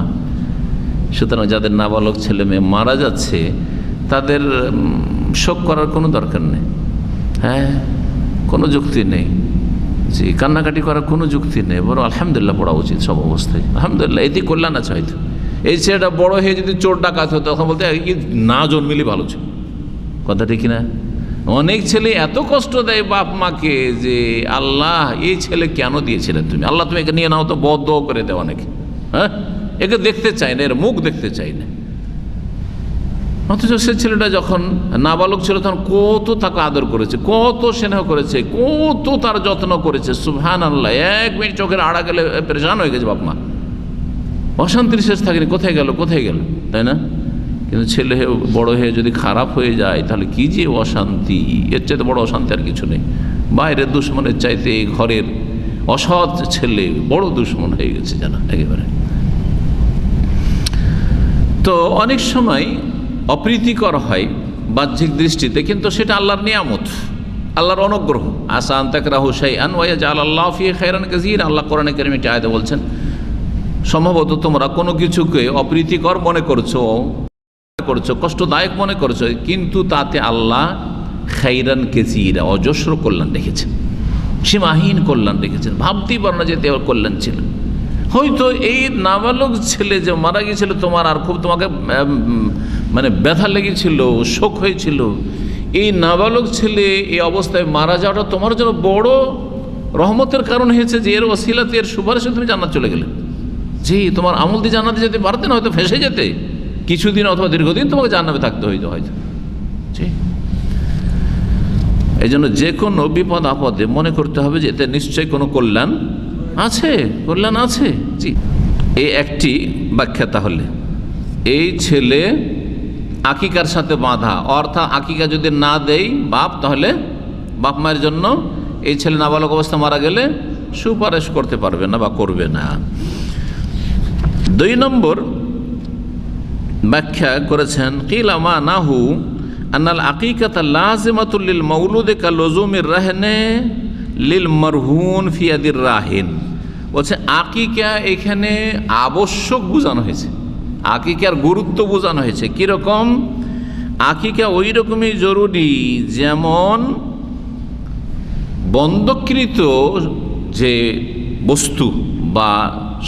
সুতরাং যাদের নাবালক ছেলে মেয়ে মারা যাচ্ছে তাদের শোক করার কোনো দরকার নেই, হ্যাঁ, কোনো যুক্তি নেই, জি, কান্নাকাটি করার কোনো যুক্তি নেই, বরং আলহামদুলিল্লাহ পড়া উচিত সব অবস্থায়। আলহামদুলিল্লাহ, এতে কল্যাণ আছে। হয়তো এই ছেলেটা বড় হয়ে যদি চোর ডাকাত হতো তখন বলতে না জন্মিলে ভালো ছিল, কথা ঠিক না? অনেক ছেলে এত কষ্ট দেয় বাপ মাকে যে আল্লাহ, এই ছেলে কেন দিয়েছিলেন তুমি? আল্লাহ, তুমি একে নিয়ে নাও তো, বদ্ধ করে দেওয়া অনেকে, হ্যাঁ, একে দেখতে চাই না, এর মুখ দেখতে চাই না। অথচ সে ছেলেটা যখন নাবালক ছিল তখন কত তাকে আদর করেছে, কত স্নেহ করেছে, কত তার যত্ন করেছে। সুবহানাল্লাহ। এক মিনিট চোখের আড়া গেলে পরেশান হয়ে গেছে বাপ মা, অশান্তির শেষ থাকেনি, কোথায় গেল কোথায় গেল, তাই না? কিন্তু ছেলে বড় হয়ে যদি খারাপ হয়ে যায় তাহলে কি যে অশান্তি, এর চাইতে বড় অশান্তি আর কিছু নেই। বাইরের দুশ্মনের চাইতে ঘরের অসৎ ছেলে বড় দুশ্মন হয়ে গেছে, জানা একেবারে। তো অনেক সময় অপ্রীতিকর হয় বাহ্যিক দৃষ্টিতে, কিন্তু সেটা আল্লাহর নিয়ামত, আল্লাহর অনুগ্রহ। আসান তাকরাহু শাইআন ওয়া ইয়াজআল আল্লাহু ফীহি খায়রান কাসীরা। আল্লাহ কোরআনে কারীমে একটি আয়াতে বলছেন, সম্ভবত তোমরা কোনো কিছুকে অপ্রীতিকর মনে করছো, কষ্টদায়ক মনে করছো, কিন্তু তাতে আল্লাহ খায়রান কাসীরা, অজস্র কল্যাণ রেখেছেন, সীমাহীন কল্যাণ রেখেছেন, ভাবতেই পারো না যে এতে কল্যাণ ছিল। হয়তো এই নাবালক ছেলে যে মারা গিয়েছিল তোমার, আর খুব তোমাকে মানে ব্যথা লেগেছিল, শোক হয়েছিল, এই নাবালক ছেলে এই অবস্থায় মারা যাওয়াটা তোমার জন্য বড় রহমতের কারণ হয়েছে, যে এর ওসিলাতে, এর সুপারিশে তুমি জান্নাত চলে গেলে। জি, তোমার আমল দিয়ে জান্নাতে যেতে পারতে না, হয়তো ফেঁসে যেতে, কিছুদিন অথবা দীর্ঘদিন তোমাকে জান্নাতে থাকতে হইতো হয়তো। জি, এই জন্য যে কোনো বিপদ আপদে মনে করতে হবে যে এতে নিশ্চয়ই কোনো কল্যাণ আছে, কল্যাণ আছে। জি, এই একটি ব্যাখ্যা। তাহলে এই ছেলে আকিকার সাথে বাঁধা, অর্থাৎ আকিকা যদি না দেই বাপ, তাহলে বাপ মায়ের জন্য এই ছেলে নাবালক অবস্থা মারা গেলে সুপারিশ করতে পারবে না বা করবে না। 2 নম্বর ব্যাখ্যা করেছেন, কিলা মা নাহু আন্নাল আকিকাতা লাযিমাতুল লিল মাউলুদি কালুজুমির রাহনে লিল মারহুন ফি ইয়াদির রাহিন। বলছে আকিকা এখানে আবশ্যক বোঝানো হয়েছে, আকিকার গুরুত্ব বোঝানো হয়েছে। কীরকম? আকিকা ওই রকমই জরুরি যেমন বন্ধকৃত যে বস্তু বা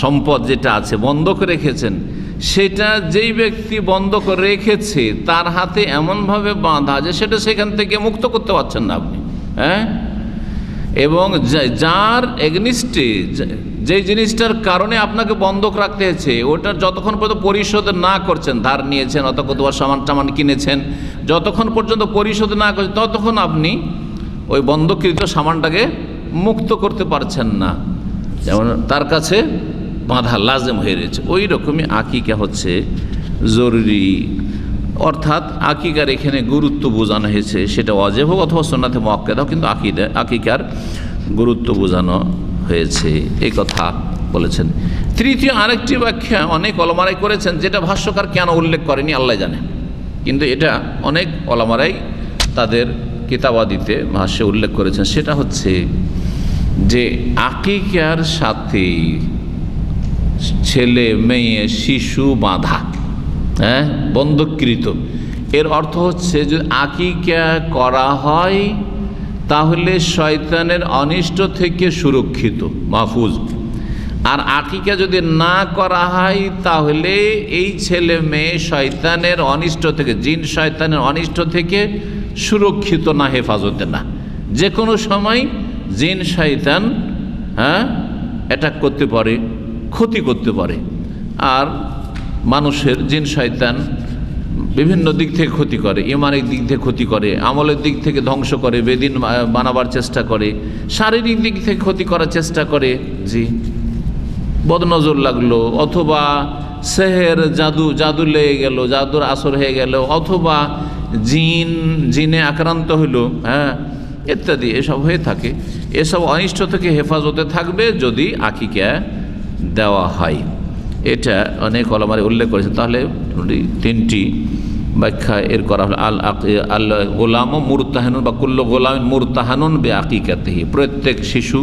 সম্পদ যেটা আছে বন্ধক রেখেছেন, সেটা যেই ব্যক্তি বন্ধক রেখেছে তার হাতে এমনভাবে বাঁধা যে সেটা সেখান থেকে মুক্ত করতে পারছেন না আপনি, হ্যাঁ। এবং যার এগনিস্টে যেই জিনিসটার কারণে আপনাকে বন্ধক রাখতে হয়েছে, ওটার যতক্ষণ পর্যন্ত পরিশোধ না করছেন, ধার নিয়েছেন অথবা তোমার সামান টামান কিনেছেন, যতক্ষণ পর্যন্ত পরিশোধ না করছেন ততক্ষণ আপনি ওই বন্ধকৃত সামানটাকে মুক্ত করতে পারছেন না, যেমন তার কাছে বাঁধা লাজেম হয়ে রয়েছে। ওই রকমই আকিকা হচ্ছে জরুরি, অর্থাৎ আকিকার এখানে গুরুত্ব বোঝানো হয়েছে, সেটা ওয়াজিব হোক অথবা সুন্নাতে মুআক্কাদা হোক, কিন্তু আকিকার গুরুত্ব বোঝানো হয়েছে, এই কথা বলেছেন। তৃতীয় আরেকটি ব্যাখ্যা অনেক ওলামারাই করেছেন, যেটা ভাষ্যকার কেন উল্লেখ করেনি আল্লাহ জানে, কিন্তু এটা অনেক ওলামারাই তাদের কিতাবাদিতে ভাষ্যে উল্লেখ করেছেন। সেটা হচ্ছে যে আকিকার সাথে ছেলে মেয়ে শিশু বাঁধা, হ্যাঁ, বন্ধকৃত, এর অর্থ হচ্ছে যদি আকিকা করা হয় তাহলে শয়তানের অনিষ্ট থেকে সুরক্ষিত, মাহফুজ। আর আকিকা যদি না করা হয় তাহলে এই ছেলে মেয়ে শয়তানের অনিষ্ট থেকে, জিন শয়তানের অনিষ্ট থেকে সুরক্ষিত না, হেফাজতে না। যে কোনো সময় জিন শয়তান অ্যাটাক করতে পারে, ক্ষতি করতে পারে। আর মানুষের জিন শয়তান বিভিন্ন দিক থেকে ক্ষতি করে, ইমানের দিক থেকে ক্ষতি করে, আমলের দিক থেকে ধ্বংস করে, বেদিন বানাবার চেষ্টা করে, শারীরিক দিক থেকে ক্ষতি করার চেষ্টা করে। জি, বদনজর লাগলো, অথবা সেহের জাদু লেগে গেল, জাদুর আসর হয়ে গেল, অথবা জিনে আক্রান্ত হইল, হ্যাঁ, ইত্যাদি এসব হয়ে থাকে। এসব অনিষ্ট থেকে হেফাজতে থাকবে যদি আকিকা দেওয়া হয়। এটা অনেক ওলামায়ে উল্লেখ করেছেন। তাহলে 3টি ব্যাখ্যা এর করা হলো, আল গোলাম মুরতাহানুন বা কুল্লু গোলাম মুরতাহানুন বে আকিকাতিহি, প্রত্যেক শিশু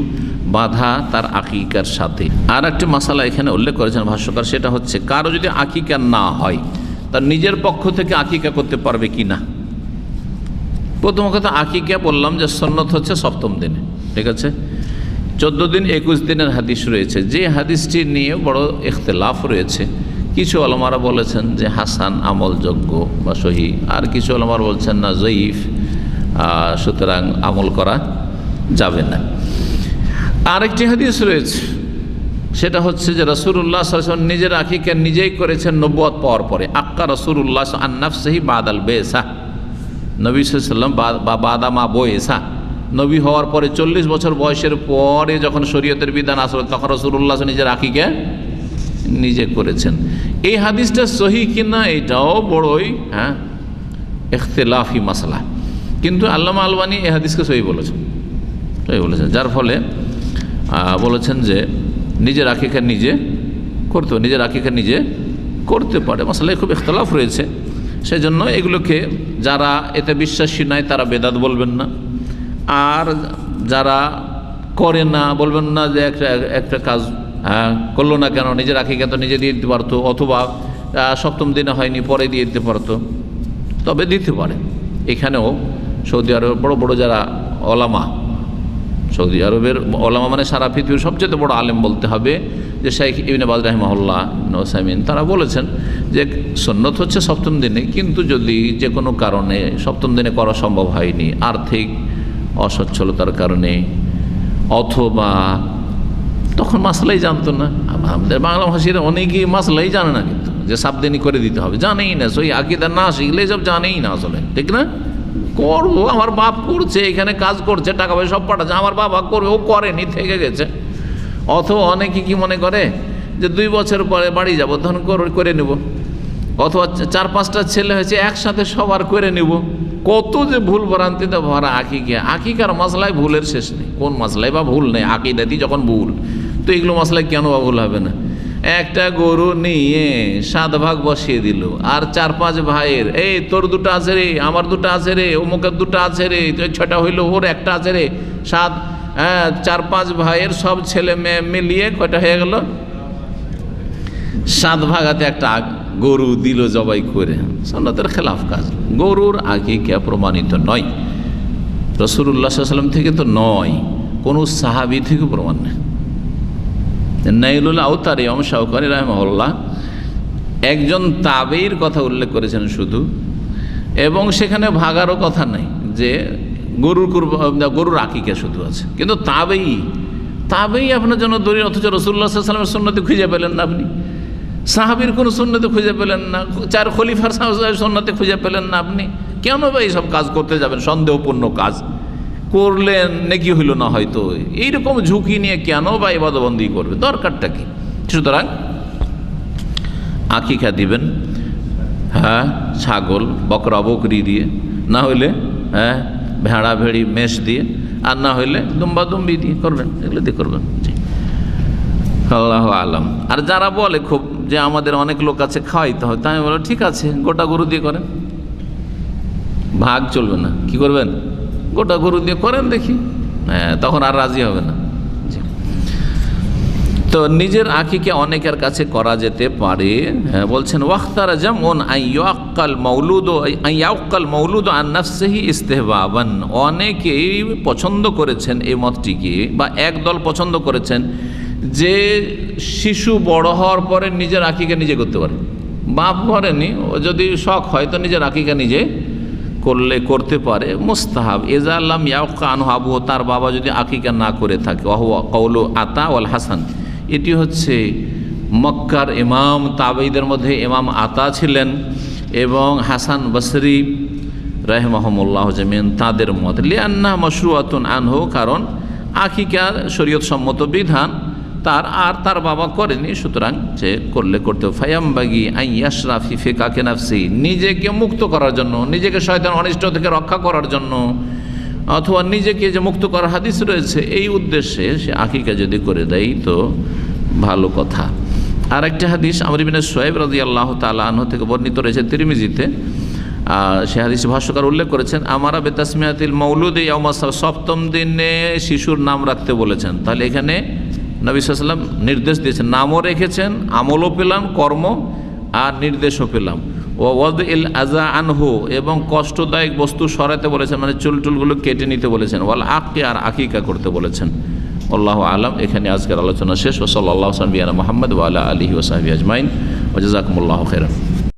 বাঁধা তার আকিকার সাথে। আর একটি মাসালা এখানে উল্লেখ করেছেন ভাষ্যকার, সেটা হচ্ছে কারো যদি আকিকা না হয় তার নিজের পক্ষ থেকে আকিকা করতে পারবে কি না। প্রথম কথা, আকিকা বললাম যে সুন্নত হচ্ছে 7ম দিনে, ঠিক আছে। 14 দিন 21 দিনের হাদিস রয়েছে, যে হাদিসটি নিয়ে বড় ইখতিলাফ রয়েছে। কিছু ওলামারা বলেছেন যে হাসান, আমলযোগ্য বা সহি, আর কিছু ওলামারা বলছেন না, জয়ীফ, সুতরাং আমল করা যাবে না। আরেকটি হাদিস রয়েছে, সেটা হচ্ছে যে রাসূলুল্লাহ সাল্লাল্লাহু আলাইহি ওয়াসাল্লাম নিজের আকিকা নিজেই করেছেন নবুয়ত পাওয়ার পরে। আক্কা রাসূলুল্লাহ আন নাফসিহি বাদাল বেসা, নবী সাল্লাল্লাহু আলাইহি ওয়াসাল্লাম বা বাদামা বয়েসা, নবী হওয়ার পরে 40 বছর বয়সের পরে যখন শরীয়তের বিধান আসলো তখন রাসূলুল্লাহ নিজের আকিকা নিজে করেছেন। এই হাদিসটা সহি কিনা এটাও বড়ই ইখতিলাফি মাসলা, কিন্তু আল্লামা আলবানী এই হাদিসকে সহি বলেছেন, যার ফলে বলেছেন যে নিজের আকিকা নিজে করতে হবে, নিজের আকিকা নিজে করতে পারে, মাসালায় খুব ইখতিলাফ রয়েছে। সেজন্য এগুলোকে যারা এতে বিশ্বাসী নয় তারা বেদাত বলবেন না, আর যারা করে না বলবেন না যে একটা কাজ করলো না কেন, নিজের আকিকা তো নিজে দিয়ে দিতে পারতো, অথবা সপ্তম দিনে হয়নি পরে দিয়ে দিতে পারতো, তবে দিতে পারে। এখানেও সৌদি আরবের বড় বড় যারা ওলামা, সৌদি আরবের ওলামা মানে সারা পৃথিবীর সবচেয়ে বড় আলেম বলতে হবে যে শেখ ইবনে বাজ রাহিমাহুল্লাহ, ইবনে উসাইমিন, তারা বলেছেন যে সুন্নত হচ্ছে সপ্তম দিনে, কিন্তু যদি যে কোনো কারণে সপ্তম দিনে করা সম্ভব হয়নি, আর্থিক অসচ্ছলতার কারণে, অথবা তখন মাসলাই জানতো না। আমাদের বাংলা ভাষীরা অনেকেই মাসলাই জানে না, কিন্তু যে সাবধানী করে দিতে হবে জানেই না, সই আকিদা না শিখলে সব জানেই না আসলে, ঠিক না? করবো, আমার বাপ করছে, এখানে কাজ করছে, টাকা পয়সা সব পাঠাচ্ছে, আমার বাবা করবে, ও করেনি, থেকে গেছে। অথবা অনেকে কি মনে করে যে 2 বছর পরে বাড়ি যাবো তখন করে নেব, অথবা 4-5টা ছেলে হয়েছে একসাথে সবার করে নেব। কত যে ভুল ভ্রান্তিতে ভরা আকিকার মশলায় ভুলের শেষ নেই। কোন মশলায় বা ভুল নেই? আকিদাতি যখন ভুল, তো এগুলো মশলায় কেন বা ভুল হবে না? একটা গরু নিয়ে 7 ভাগ বসিয়ে দিল, আর 4-5 ভাইয়ের, এই তোর 2টা আছে রে, আমার 2টা আছে রে, অমুকের 2টা আছে রে, 6টা হইলো, ওর 1টা আছে রে, 7, 4-5 ভাইয়ের সব ছেলে মেয়ে মিলিয়ে কয়টা হয়ে গেল? 7 ভাগাতে একটা গরু দিল জবাই করে। সুন্নতের খেলাফ কাজ। গরুর আকিকা প্রমাণিত নয়, রাসূলুল্লাহ সাল্লাল্লাহু আলাইহি ওয়াসাল্লাম থেকে তো নয়, কোনো সাহাবী থেকে প্রমাণ নেই। নাইলুল আওতারি ইমাম শাওকানি রাহিমাহুল্লাহ একজন তাবেঈর কথা উল্লেখ করেছেন শুধু, এবং সেখানে ভাগারও কথা নেই যে গরুর আকিকা শুধু আছে, কিন্তু তাবেঈ আপনার জন্য দলিল, অথচ রাসূলুল্লাহ সাল্লাল্লাহু আলাইহি ওয়াসাল্লামের সুন্নতে খুঁজে পেলেন না আপনি, সাহাবীর কোনো সুন্নতে খুঁজে পেলেন না, 4 খলিফার সুন্নতে খুঁজে পেলেন না আপনি, কেন বা এইসব কাজ করতে যাবেন? সন্দেহপূর্ণ কাজ করলেন, নেকি হইল না হয়তো, এইরকম ঝুঁকি নিয়ে কেন বা ইবাদতবন্দি করবে? দরকারটা কি? সুতরাং আকিকা দিবেন ছাগল বকরা বকরি দিয়ে, না হইলে ভেড়া ভেড়ি মেষ দিয়ে, আর না হইলে দুম্বা দুম্বি দিয়ে করবেন, এগুলো দিয়ে করবেন। আল্লাহু আলাম। আর যারা বলে খুব যে আমাদের অনেক লোক আছে খাওয়াইতে হয়, তাই আমি বলো ঠিক আছে, গোটা গরু দিয়ে করেন, ভাগ চলবে না। কি করবেন? গোটা গরু দিয়ে করেন দেখি, তখন আর রাজি হবে না। তো নিজের আকিকা অনেকের কাছে করা যেতে পারে। বলছেন ওয়াখতারা যেমন আইয়াক্কাল মৌলুদ আন নাফসিহি ইস্তেহবাবান, অনেকেই পছন্দ করেছেন এই মতটিকে, বা একদল পছন্দ করেছেন যে শিশু বড় হওয়ার পরে নিজের আকিকা নিজে করতে পারে। বাপ করেনি, ও যদি শখ হয় তো নিজের আকিকা নিজে করতে পারে, মুস্তাহাব। এজা আল্লাম ইয়াক্কা আনহু আবুহু, তার বাবা যদি আকিকা না করে থাকে, ওয়াহুয়া কওলু আতা ওয়াল হাসান, এটি হচ্ছে মক্কার ইমাম তাবেঈদের মধ্যে ইমাম আতা ছিলেন এবং হাসান বসরি রাহিমাহুমুল্লাহ জামিন, তাদের মত। লিআন্না মাশরুআতুন আনহু, কারণ আকিকা শরীয়ত সম্মত বিধান তার বাবা করেনি, সুতরাং সে করতে। ফায়ামবাগি আন ইয়াশরা ফি ফিকাকি নাফসি, নিজেকে মুক্ত করার জন্য, নিজেকে শয়তান অনিষ্ট থেকে রক্ষা করার জন্য, অথবা নিজেকে যে মুক্ত করার হাদিস রয়েছে এই উদ্দেশ্যে সে আকিকা যদি করে দেয় তো ভালো কথা। আর একটা হাদিস আমর ইবনে শুআইব রাদিয়াল্লাহু তাআলা আনহু থেকে বর্ণিত রয়েছে তিরমিজিতে, সে হাদিসে ভাষ্যকার উল্লেখ করেছেন আমারা বেতাসমিয়াতিল মৌলুদ ইয়াউমা সপ্তম দিনে শিশুর নাম রাখতে বলেছেন। তাহলে এখানে নবী সাল্লাল্লাহু আলাইহি ওয়াসাল্লাম নির্দেশ দিয়েছেন, নামও রেখেছেন, আমলও পেলাম, কর্ম আর নির্দেশও পেলাম। ও ওয়াদ ইল আজা আনহু, এবং কষ্টদায়ক বস্তু সরাতে বলেছেন, মানে চুলটুলগুলো কেটে নিতে বলেছেন। ওয়াল আকি, আর আকিকা করতে বলেছেন। আল্লাহু আলাম। এখানে আজকের আলোচনা শেষ। ওয়া সাল্লাল্লাহু আলা মুহাম্মদ ওয়া আলা আলিহি ওয়া সাহবিহি আজমাইন ওয়া জাযাকুমুল্লাহু খাইরান।